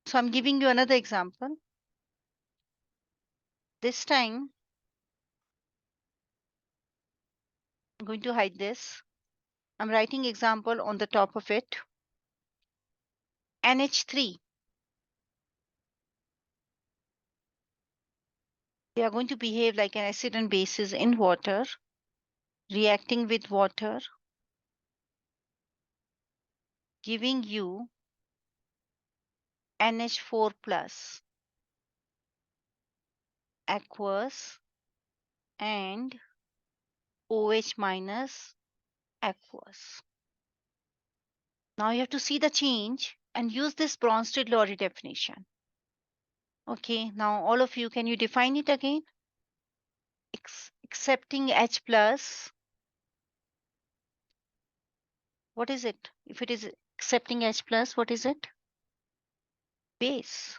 So I'm giving you another example. This time, I'm going to hide this. I'm writing example on the top of it. NH3. They are going to behave like an acid and bases in water, reacting with water, giving you NH4 plus, aqueous, and OH minus, aqueous. Now you have to see the change and use this Bronsted-Lowry definition. Okay, now all of you, can you define it again? Accepting H plus, what is it? If it is accepting H plus, what is it? Base.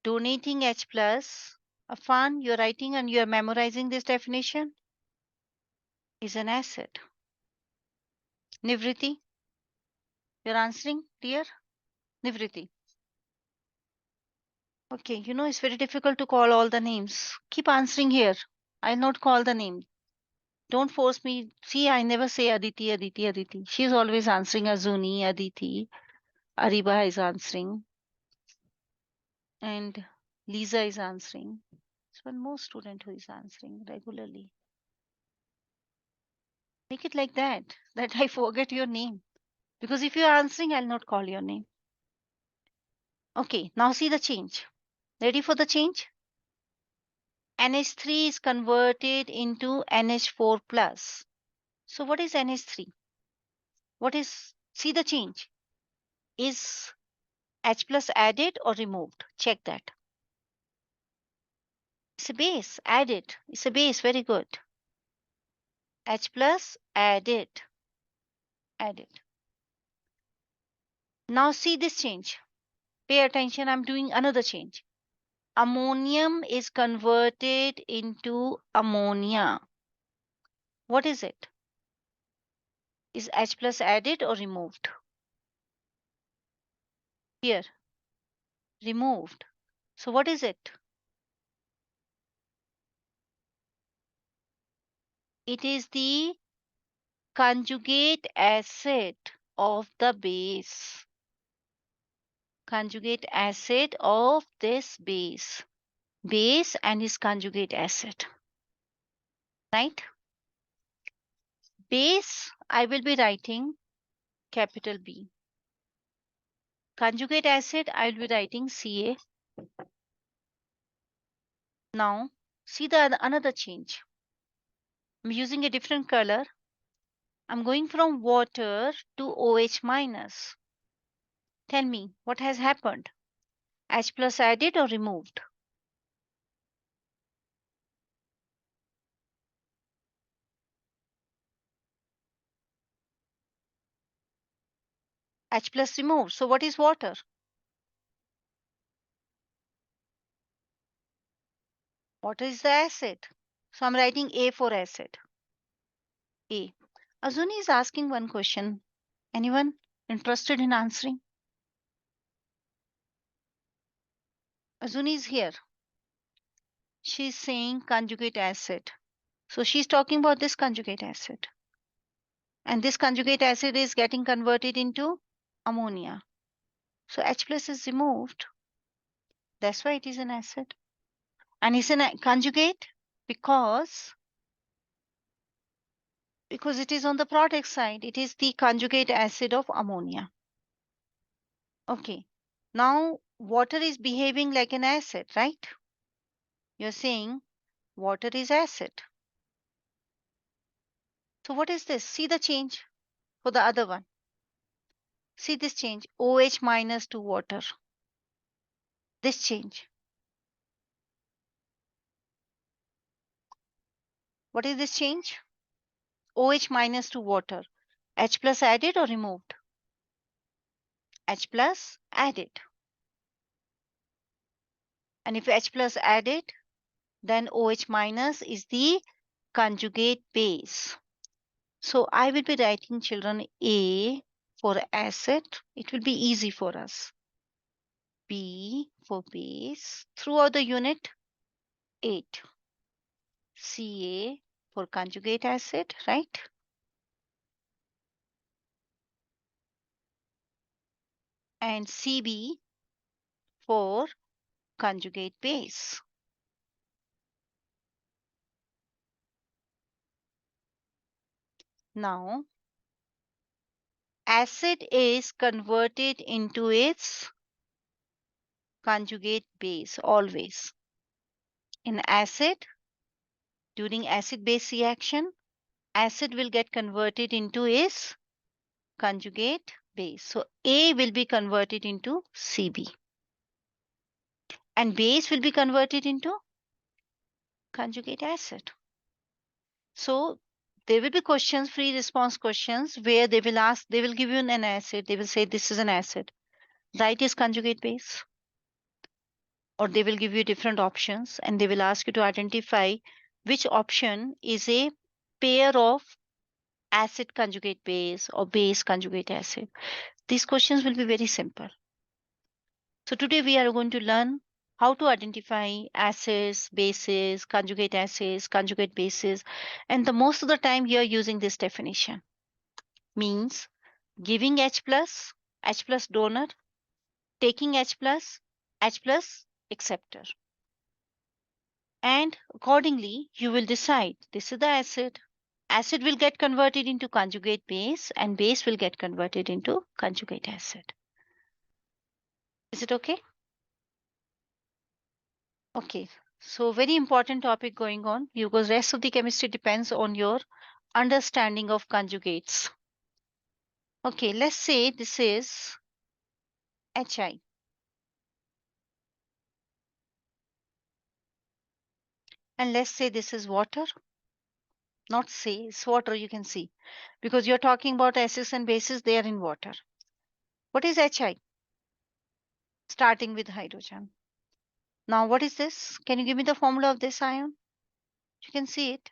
Donating H plus, Afan, you're writing and you're memorizing this definition, is an acid. Nivriti, you're answering, dear? Nivriti. Okay, you know, it's very difficult to call all the names. Keep answering here. I'll not call the name. Don't force me. See, I never say Aditi, Aditi, Aditi. She's always answering Azuni, Aditi. Ariba is answering. And Lisa is answering. There's one more student who is answering regularly. Make it like that I forget your name. Because if you're answering, I'll not call your name. Okay, now see the change. Ready for the change? NH3 is converted into NH4 plus. So what is NH3? What is, see the change. Is H plus added or removed? Check that. It's a base, added. It's a base, very good. H plus added, added. Now see this change. Pay attention, I'm doing another change. Ammonium is converted into ammonia. What is it? Is H plus added or removed? Here, removed. So what is it? It is the conjugate acid of the base. Conjugate acid of this base. Base and its conjugate acid. Right? Base, I will be writing capital B. Conjugate acid, I will be writing Ca. Now, see the another change. I'm using a different color. I'm going from water to OH minus. Tell me, what has happened? H plus added or removed? H plus removed. So what is water? Water is the acid. So I'm writing A for acid. A. Azuni is asking one question. Anyone interested in answering? Azuni is here. She's saying conjugate acid. So she's talking about this conjugate acid. And this conjugate acid is getting converted into ammonia. So H plus is removed. That's why it is an acid. And it's a conjugate because it is on the product side. It is the conjugate acid of ammonia. Okay. Now water is behaving like an acid, right? You're saying water is acid. So what is this? See the change for the other one. See this change. OH minus to water. This change. What is this change? OH minus to water. H plus added or removed? H plus added. And if H plus added, then OH minus is the conjugate base. So I will be writing, children, A for acid. It will be easy for us. B for base. Throughout the unit, 8. Ca for conjugate acid, right? And Cb for conjugate base. Now, acid is converted into its conjugate base always. In acid, during acid-base reaction, acid will get converted into its conjugate base. So A will be converted into Cb. And base will be converted into conjugate acid. So there will be questions, free response questions, where they will ask, they will give you an acid, they will say this is an acid. Write its conjugate base. Or they will give you different options and they will ask you to identify which option is a pair of acid conjugate base or base conjugate acid. These questions will be very simple. So today we are going to learn how to identify acids, bases, conjugate bases, and the most of the time you are using this definition. Means giving H plus donor, taking H plus acceptor. And accordingly, you will decide this is the acid. Acid will get converted into conjugate base and base will get converted into conjugate acid. Is it okay? Okay. So very important topic going on because rest of the chemistry depends on your understanding of conjugates. Okay, let's say this is HI. And let's say this is water. Not say, it's water, you can see. Because you're talking about acids and bases, they are in water. What is HI? Starting with hydrogen. Now, what is this? Can you give me the formula of this ion? You can see it.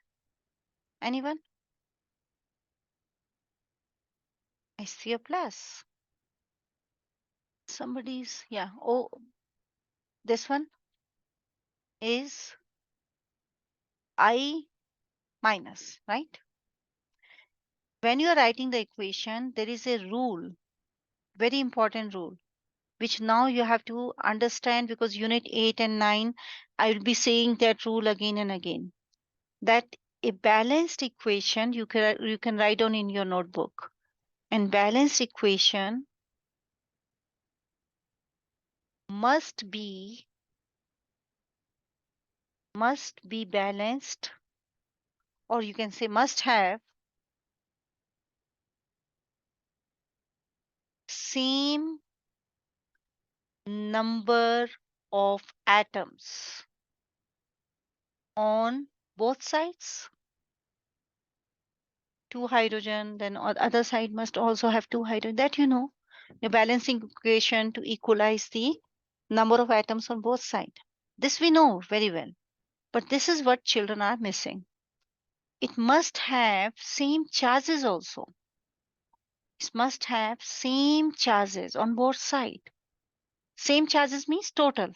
Anyone? HCl plus. Somebody's, yeah. Oh, this one is I minus, right? When you are writing the equation, there is a rule, very important rule, which now you have to understand because unit 8 and 9, I will be saying that rule again and again. That a balanced equation you can write down in your notebook. And balanced equation must be balanced, or you can say must have same number of atoms on both sides. 2 hydrogen, then other side must also have 2 hydrogen. That you know, your balancing equation to equalize the number of atoms on both sides. This we know very well. But this is what children are missing. It must have same charges also. It must have same charges on both sides. Same charges means total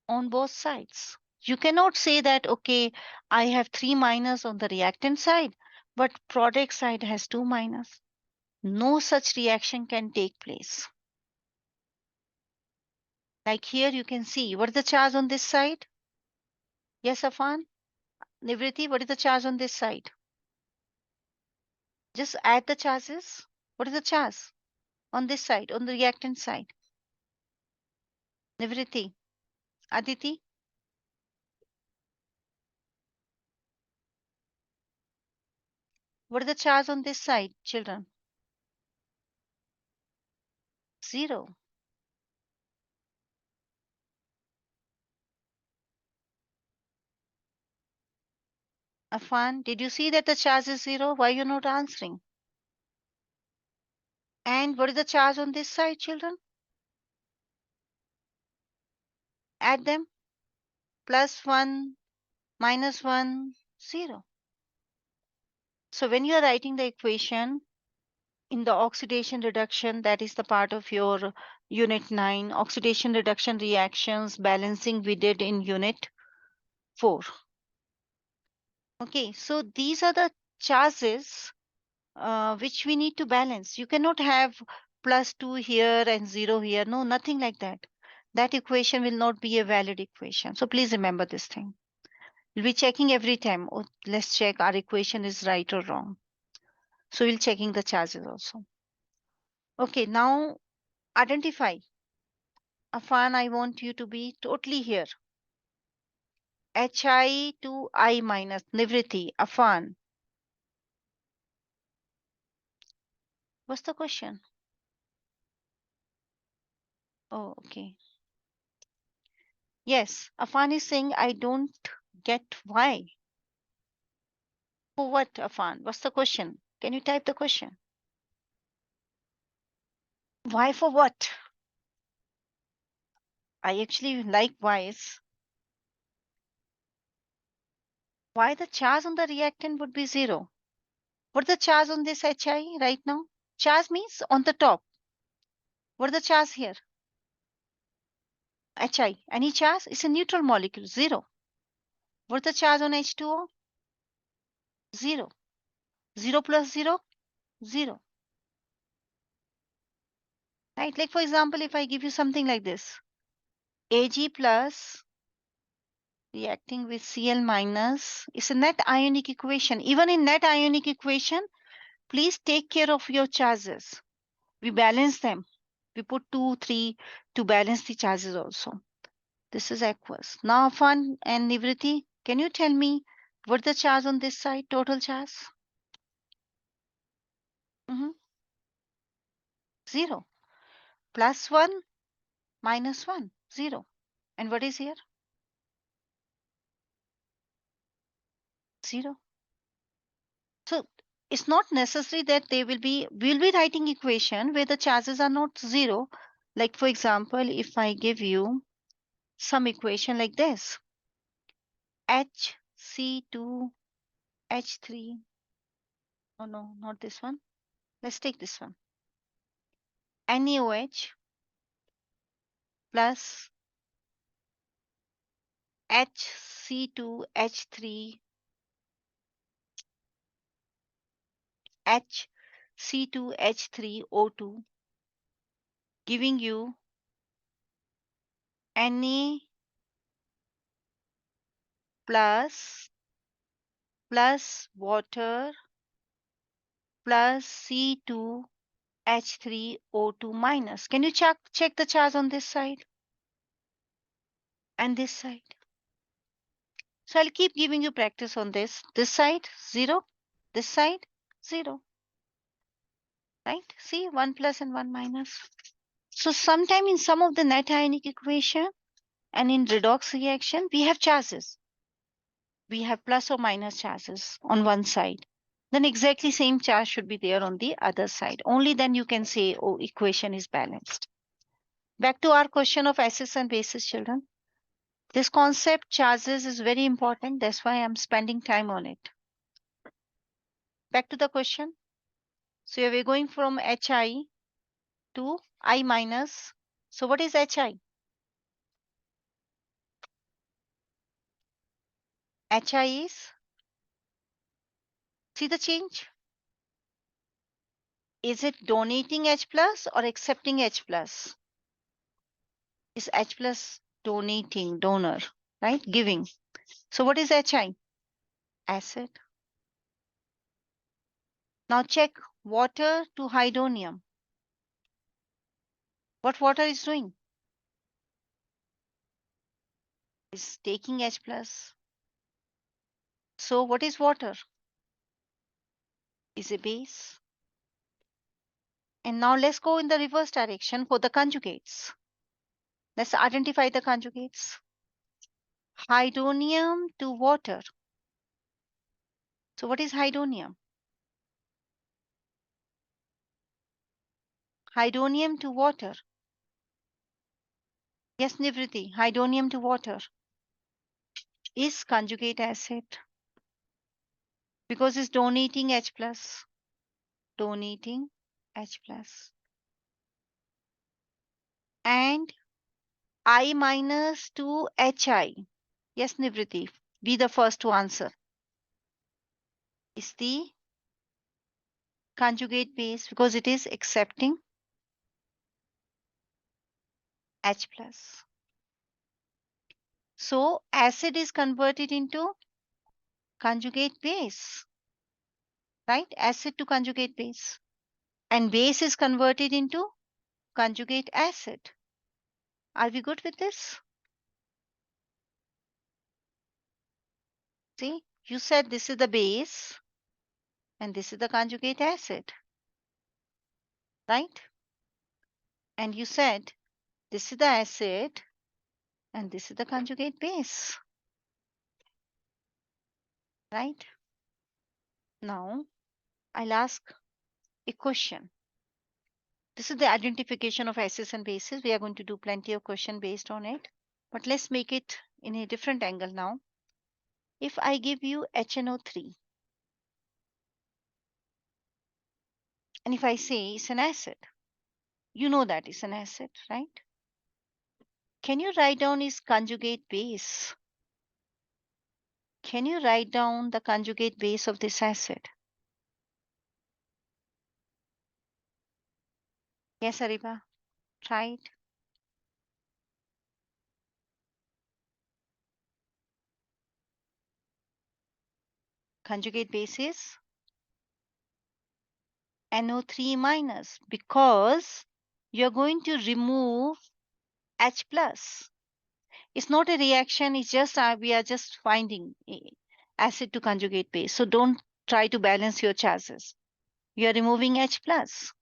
on both sides. You cannot say that, okay, I have 3 minus on the reactant side, but product side has 2 minus. No such reaction can take place. Like here you can see, what is the charge on this side? Yes, Afan? Nivriti, what is the charge on this side? Just add the charges. What is the charge on this side, on the reactant side? Nivriti, Aditi, what is the charge on this side, children? 0. Afan, did you see that the charge is 0? Why you're not answering? And what is the charge on this side, children? Add them. +1, -1, 0. So when you are writing the equation in the oxidation reduction, that is the part of your unit 9, oxidation reduction reactions balancing we did in unit 4. Okay, so these are the charges which we need to balance. You cannot have +2 here and 0 here. No, nothing like that. That equation will not be a valid equation. So please remember this thing. We'll be checking every time. Oh, let's check our equation is right or wrong. So we'll checking the charges also. Okay, now identify. Afan, I want you to be totally here. Hi to I minus. Nivriti, Afan. What's the question? Oh, okay. Yes, Afan is saying I don't get why. For what, Afan? What's the question? Can you type the question? Why for what? I actually like whys. Why the charge on the reactant would be 0? What the charge on this Hi right now? Charge means on the top. What the charge here? Hi. Any charge? It's a neutral molecule, 0. What the charge on H2O? 0. 0 plus 0? 0. Right? Like for example, if I give you something like this. Ag plus reacting with Cl minus is a net ionic equation. Even in net ionic equation, please take care of your charges. We balance them. We put 2, 3 to balance the charges also. This is aqueous. Now, Afan and Nivriti, can you tell me what the charge on this side, total charge? 0. +1, -1, 0. And what is here? 0. So it's not necessary that we'll be writing equation where the charges are not 0. Like for example, if I give you some equation like this, HC2H3, oh no, not this one. Let's take this one. NaOH plus HC2H3, HC2H3O2, giving you Na plus water plus C2H3O2 minus. Can you check the charge on this side and this side? So I'll keep giving you practice on this. This side, 0. This side, 0. Right? See, 1 plus and 1 minus. So sometime in some of the net ionic equation and in redox reaction, we have charges. We have plus or minus charges on one side. Then exactly same charge should be there on the other side. Only then you can say, oh, equation is balanced. Back to our question of acids and bases, children. This concept, charges, is very important. That's why I'm spending time on it. Back to the question. So we're going from Hi to I minus. So what is Hi? Hi is, see the change? Is it donating H plus or accepting H plus? Is H plus donating, donor, right? Giving. So what is Hi? Acid. Now check water to hydronium. What water is doing? Is taking H plus. So what is water? Is a base. And now let's go in the reverse direction for the conjugates. Let's identify the conjugates. Hydronium to water. So what is hydronium? Hydronium to water. Yes, Nivriti, hydronium to water is conjugate acid because it's donating H plus, donating H plus. And I minus to HI. Yes, Nivriti, be the first to answer. Is the conjugate base because it is accepting H plus. So acid is converted into conjugate base, right? Acid to conjugate base. And base is converted into conjugate acid. Are we good with this? See, you said this is the base and this is the conjugate acid, right? And you said this is the acid and this is the conjugate base, right? Now, I'll ask a question. This is the identification of acids and bases. We are going to do plenty of question based on it, but let's make it in a different angle now. If I give you HNO3 and if I say it's an acid, you know that it's an acid, right? Can you write down its conjugate base? Can you write down the conjugate base of this acid? Yes, Ariba, try it. Conjugate base is NO3 minus because you're going to remove H plus. It's not a reaction, it's just we are just finding acid to conjugate base. So don't try to balance your chances. You are removing H plus.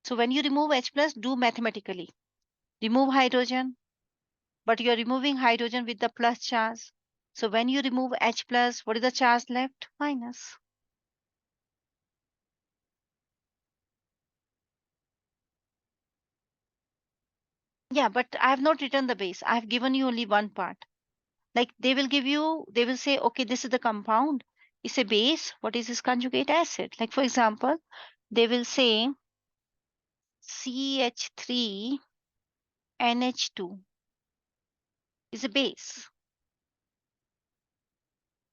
So when you remove H plus, do mathematically. Remove hydrogen, but you are removing hydrogen with the plus charge. So when you remove H plus, what is the charge left? Minus. Yeah, but I have not written the base. I have given you only one part. Like they will give you, they will say, okay, this is the compound. It's a base. What is this conjugate acid? Like for example, they will say CH3NH2 is a base.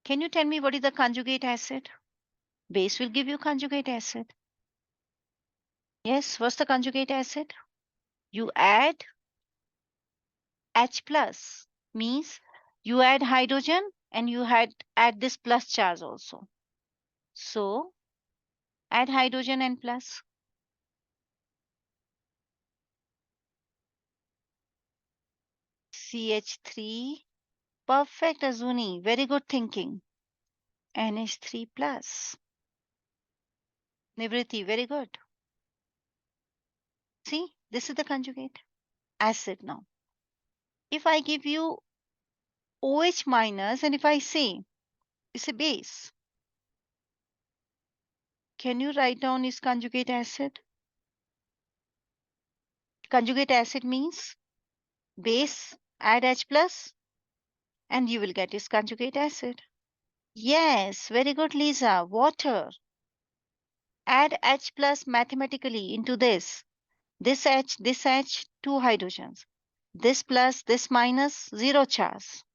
Can you tell me what is the conjugate acid? Base will give you conjugate acid. Yes, what's the conjugate acid? You add H plus, means you add hydrogen and you add this plus charge also. So add hydrogen and plus. CH3. Perfect, Azuni. Very good thinking. NH3 plus. Nivriti, very good. See, this is the conjugate acid now. If I give you OH minus and if I say it's a base, can you write down its conjugate acid? Conjugate acid means base, add H plus, and you will get its conjugate acid. Yes, very good, Lisa. Water. Add H plus mathematically into this. This H, two hydrogens. This plus, this minus, zero charge.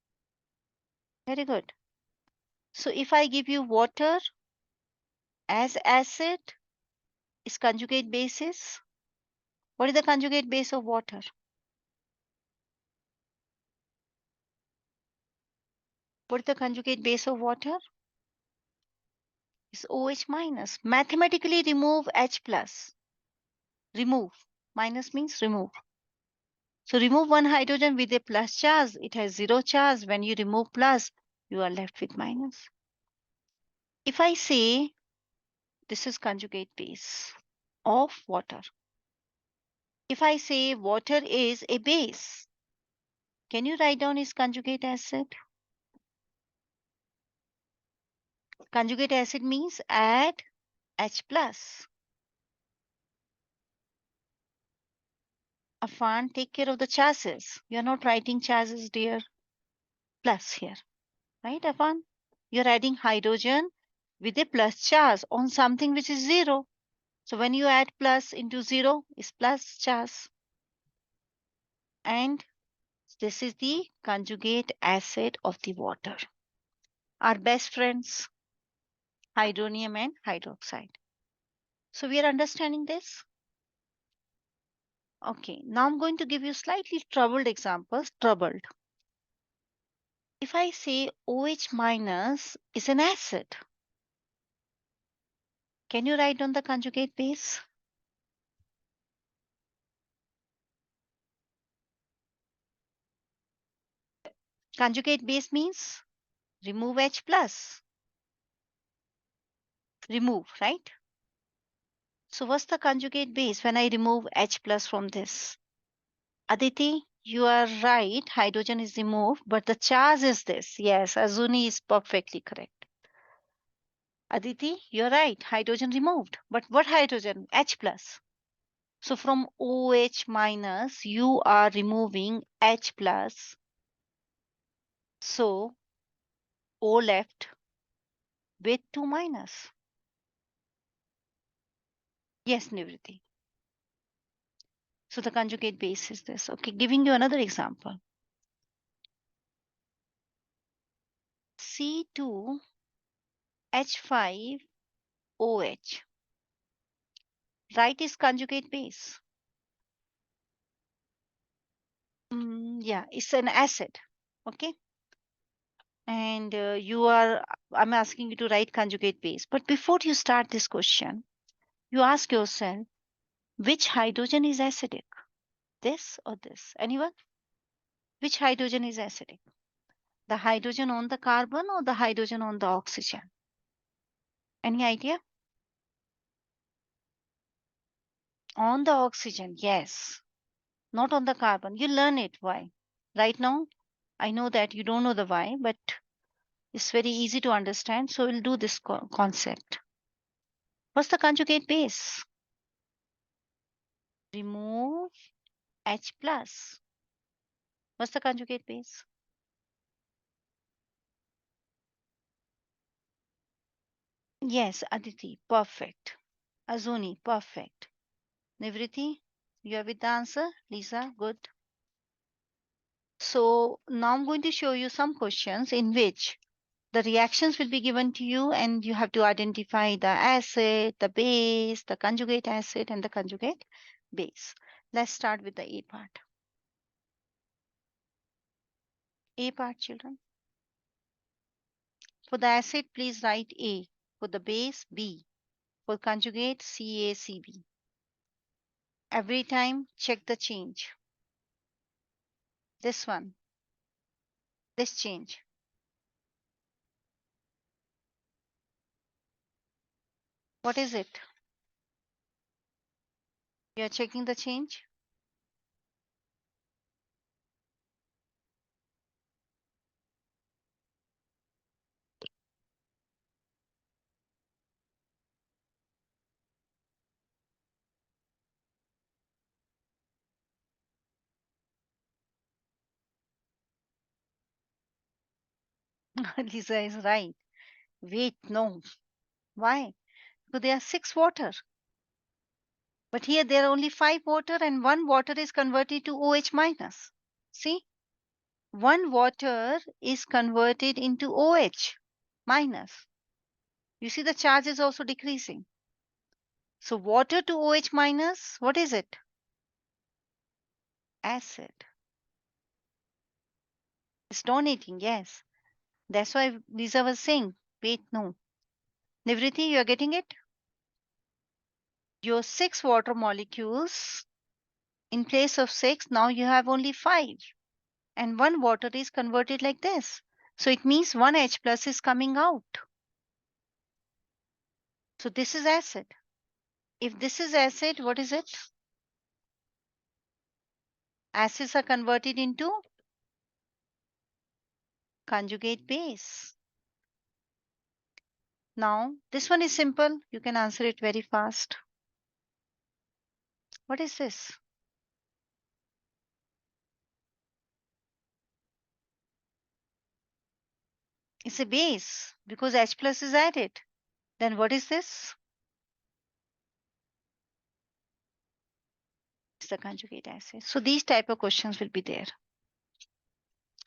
Very good. So if I give you water as acid, its conjugate basis. What is the conjugate base of water? What is the conjugate base of water? It's OH minus. Mathematically remove H plus. Remove. Minus means remove. So remove one hydrogen with a plus charge. It has zero charge. When you remove plus, you are left with minus. If I say this is conjugate base of water. If I say water is a base, can you write down its conjugate acid? Conjugate acid means add H plus. Afan, take care of the charges. You're not writing charges, dear. Plus here, right, Afan? You're adding hydrogen with a plus charge on something which is zero. So when you add plus into zero, it's plus charge. And this is the conjugate acid of the water. Our best friends, hydronium and hydroxide. So we are understanding this? Okay, now I'm going to give you slightly troubled examples. Troubled. If I say OH minus is an acid, can you write down the conjugate base? Conjugate base means remove H plus. Remove, right? So what's the conjugate base when I remove H plus from this? Aditi, you are right. Hydrogen is removed, but the charge is this. Yes, Azuni is perfectly correct. Aditi, you're right. Hydrogen removed. But what hydrogen? H plus. So from OH minus, you are removing H plus. So O left with 2 minus. Yes, Nivriti. So the conjugate base is this. Okay, giving you another example. C2H5OH. Right is conjugate base. Yeah, it's an acid. Okay. And I'm asking you to write conjugate base. But before you start this question, you ask yourself, which hydrogen is acidic? This or this? Anyone? Which hydrogen is acidic? The hydrogen on the carbon or the hydrogen on the oxygen? Any idea? On the oxygen, yes. Not on the carbon. You learn it. Why? Right now, I know that you don't know the why, but it's very easy to understand. So we'll do this concept. What's the conjugate base? Remove H plus. What's the conjugate base? Yes, Aditi, perfect. Azuni, perfect. Nivriti, you are with the answer? Lisa, good. So now I'm going to show you some questions in which the reactions will be given to you and you have to identify the acid, the base, the conjugate acid and the conjugate base. Let's start with the A part. A part, children. For the acid, please write A. For the base, B. For conjugate, CACB. Every time, check the change. This one, this change. What is it? You're checking the change? Lisa is right. Wait, no. Why? Because there are 6 water. But here there are only 5 water and 1 water is converted to OH minus. See? 1 water is converted into OH minus. You see the charge is also decreasing. So water to OH minus, what is it? Acid. It's donating, yes. That's why Lisa was saying, wait, no. Nivriti, you are getting it? Your 6 water molecules, in place of 6, now you have only 5. And 1 water is converted like this. So it means 1H plus is coming out. So this is acid. If this is acid, what is it? Acids are converted into conjugate base. Now, this one is simple. You can answer it very fast. What is this? It's a base because H plus is added. Then what is this? It's the conjugate acid. So these type of questions will be there.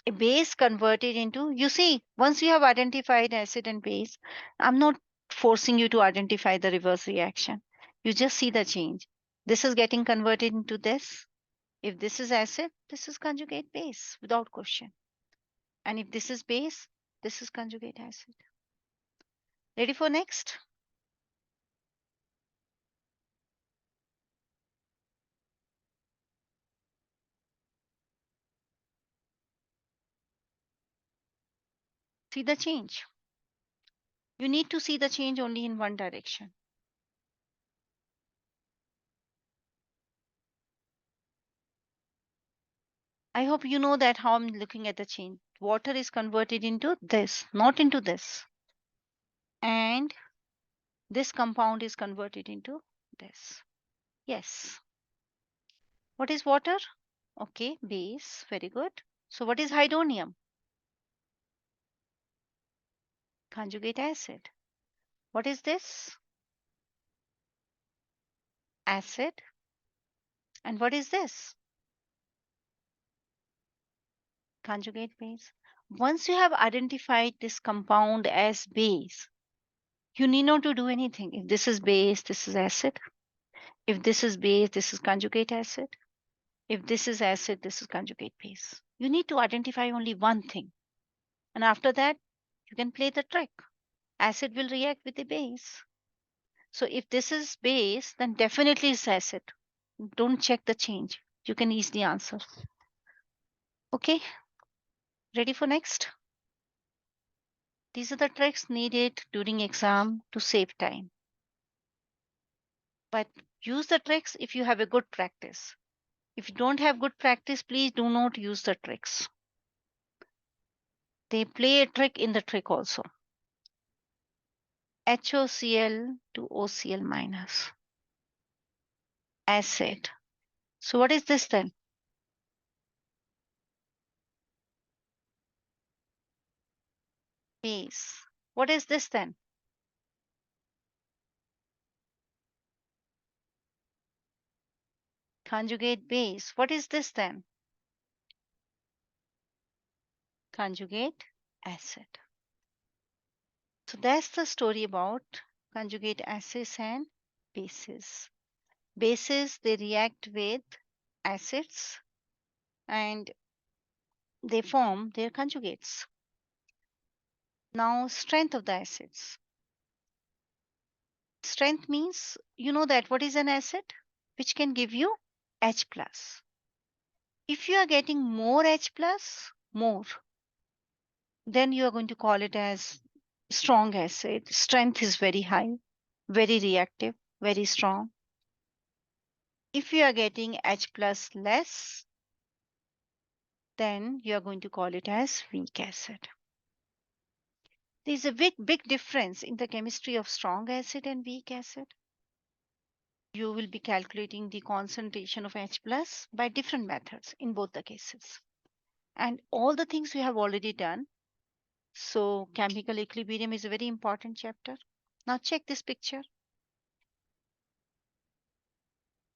A base converted into, you see, once you have identified acid and base, I'm not forcing you to identify the reverse reaction. You just see the change. This is getting converted into this. If this is acid, this is conjugate base without question. And if this is base, this is conjugate acid. Ready for next? See the change. You need to see the change only in one direction. I hope you know that how I'm looking at the change. Water is converted into this, not into this. And this compound is converted into this. Yes. What is water? Okay, base. Very good. So what is hydronium? Conjugate acid. What is this? Acid. And what is this? Conjugate base. Once you have identified this compound as base, you need not to do anything. If this is base, this is acid. If this is base, this is conjugate acid. If this is acid, this is conjugate base. You need to identify only one thing. And after that, you can play the trick. Acid will react with the base. So if this is base, then definitely it's acid. Don't check the change. You can easily answer. Okay, ready for next? These are the tricks needed during exam to save time. But use the tricks if you have a good practice. If you don't have good practice, please do not use the tricks. They play a trick in the trick also. HOCl to OCl minus. Acid. So what is this then? Base. What is this then? Conjugate base. What is this then? Conjugate acid. So that's the story about conjugate acids and bases. Bases, they react with acids and they form their conjugates. Now, strength of the acids. Strength means you know that what is an acid? Which can give you H plus. If you are getting more H plus, more, then you are going to call it as strong acid. Strength is very high, very reactive, very strong. If you are getting H plus less, then you are going to call it as weak acid. There's a big difference in the chemistry of strong acid and weak acid. You will be calculating the concentration of H plus by different methods in both the cases. And all the things we have already done. So chemical equilibrium is a very important chapter. Now check this picture.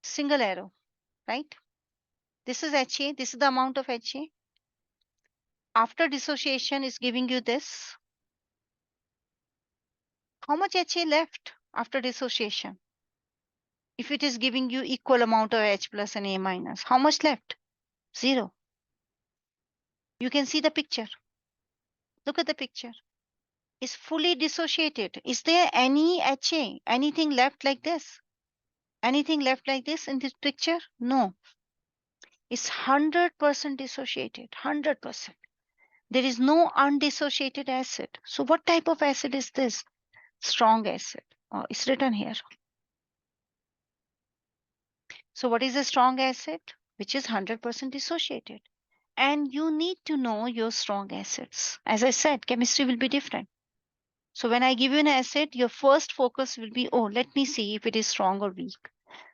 Single arrow, right? This is HA. This is the amount of HA. After dissociation is giving you this. How much HA left after dissociation? If it is giving you equal amount of H plus and A minus, how much left? Zero. You can see the picture. Look at the picture. It's fully dissociated. Is there any HA, anything left like this? Anything left like this in this picture? No. It's 100% dissociated. 100%. There is no undissociated acid. So what type of acid is this? Strong acid. Oh, it's written here. So what is a strong acid? Which is 100% dissociated. And you need to know your strong acids. As I said, chemistry will be different. So when I give you an acid, your first focus will be, oh, let me see if it is strong or weak.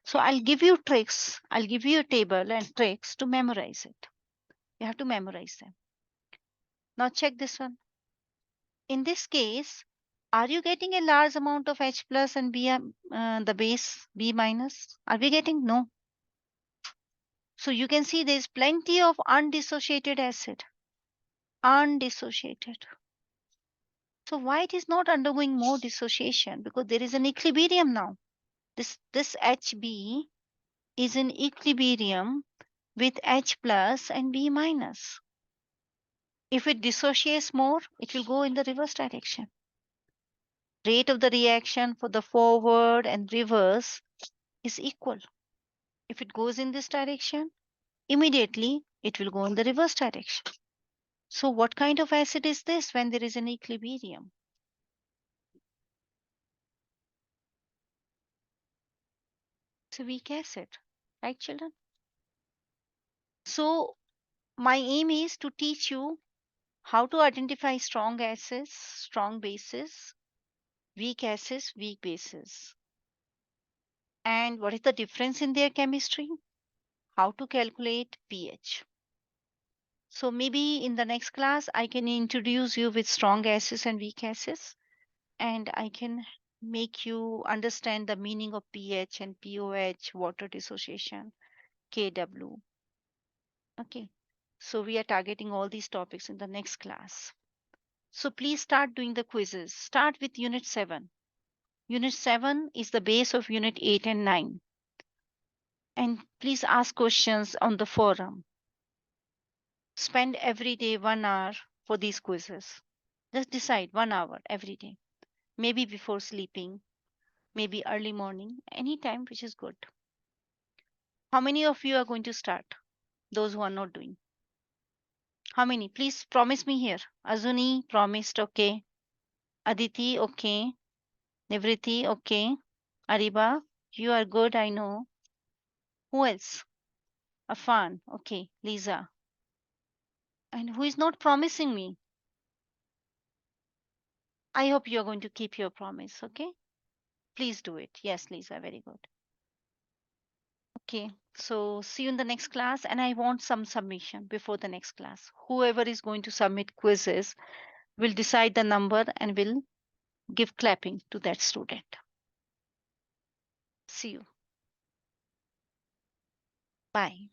So I'll give you tricks. I'll give you a table and tricks to memorize it. You have to memorize them. Now check this one. In this case, are you getting a large amount of H plus and the base B minus? Are we getting? No. So you can see there's plenty of undissociated acid. Undissociated. So why it is not undergoing more dissociation? Because there is an equilibrium now. This HB is in equilibrium with H plus and B minus. If it dissociates more, it will go in the reverse direction. Rate of the reaction for the forward and reverse is equal. If it goes in this direction, immediately it will go in the reverse direction. So what kind of acid is this when there is an equilibrium? It's a weak acid, right, children? So my aim is to teach you how to identify strong acids, strong bases, weak acids, weak bases, and what is the difference in their chemistry, how to calculate pH. So maybe in the next class, I can introduce you with strong acids and weak acids, and I can make you understand the meaning of pH and pOH, water dissociation, KW. Okay. So we are targeting all these topics in the next class. So please start doing the quizzes. Start with Unit 7. Unit 7 is the base of Unit 8 and 9. And please ask questions on the forum. Spend every day 1 hour for these quizzes. Just decide 1 hour every day. Maybe before sleeping, maybe early morning, any time which is good. How many of you are going to start? Those who are not doing. How many? Please promise me here. Azuni promised, okay. Aditi, okay. Nivriti, okay. Ariba, you are good, I know. Who else? Afan, okay. Lisa. And who is not promising me? I hope you are going to keep your promise, okay? Please do it. Yes, Lisa, very good. Okay, so see you in the next class, and I want some submission before the next class. Whoever is going to submit quizzes will decide the number and will give clapping to that student. See you. Bye.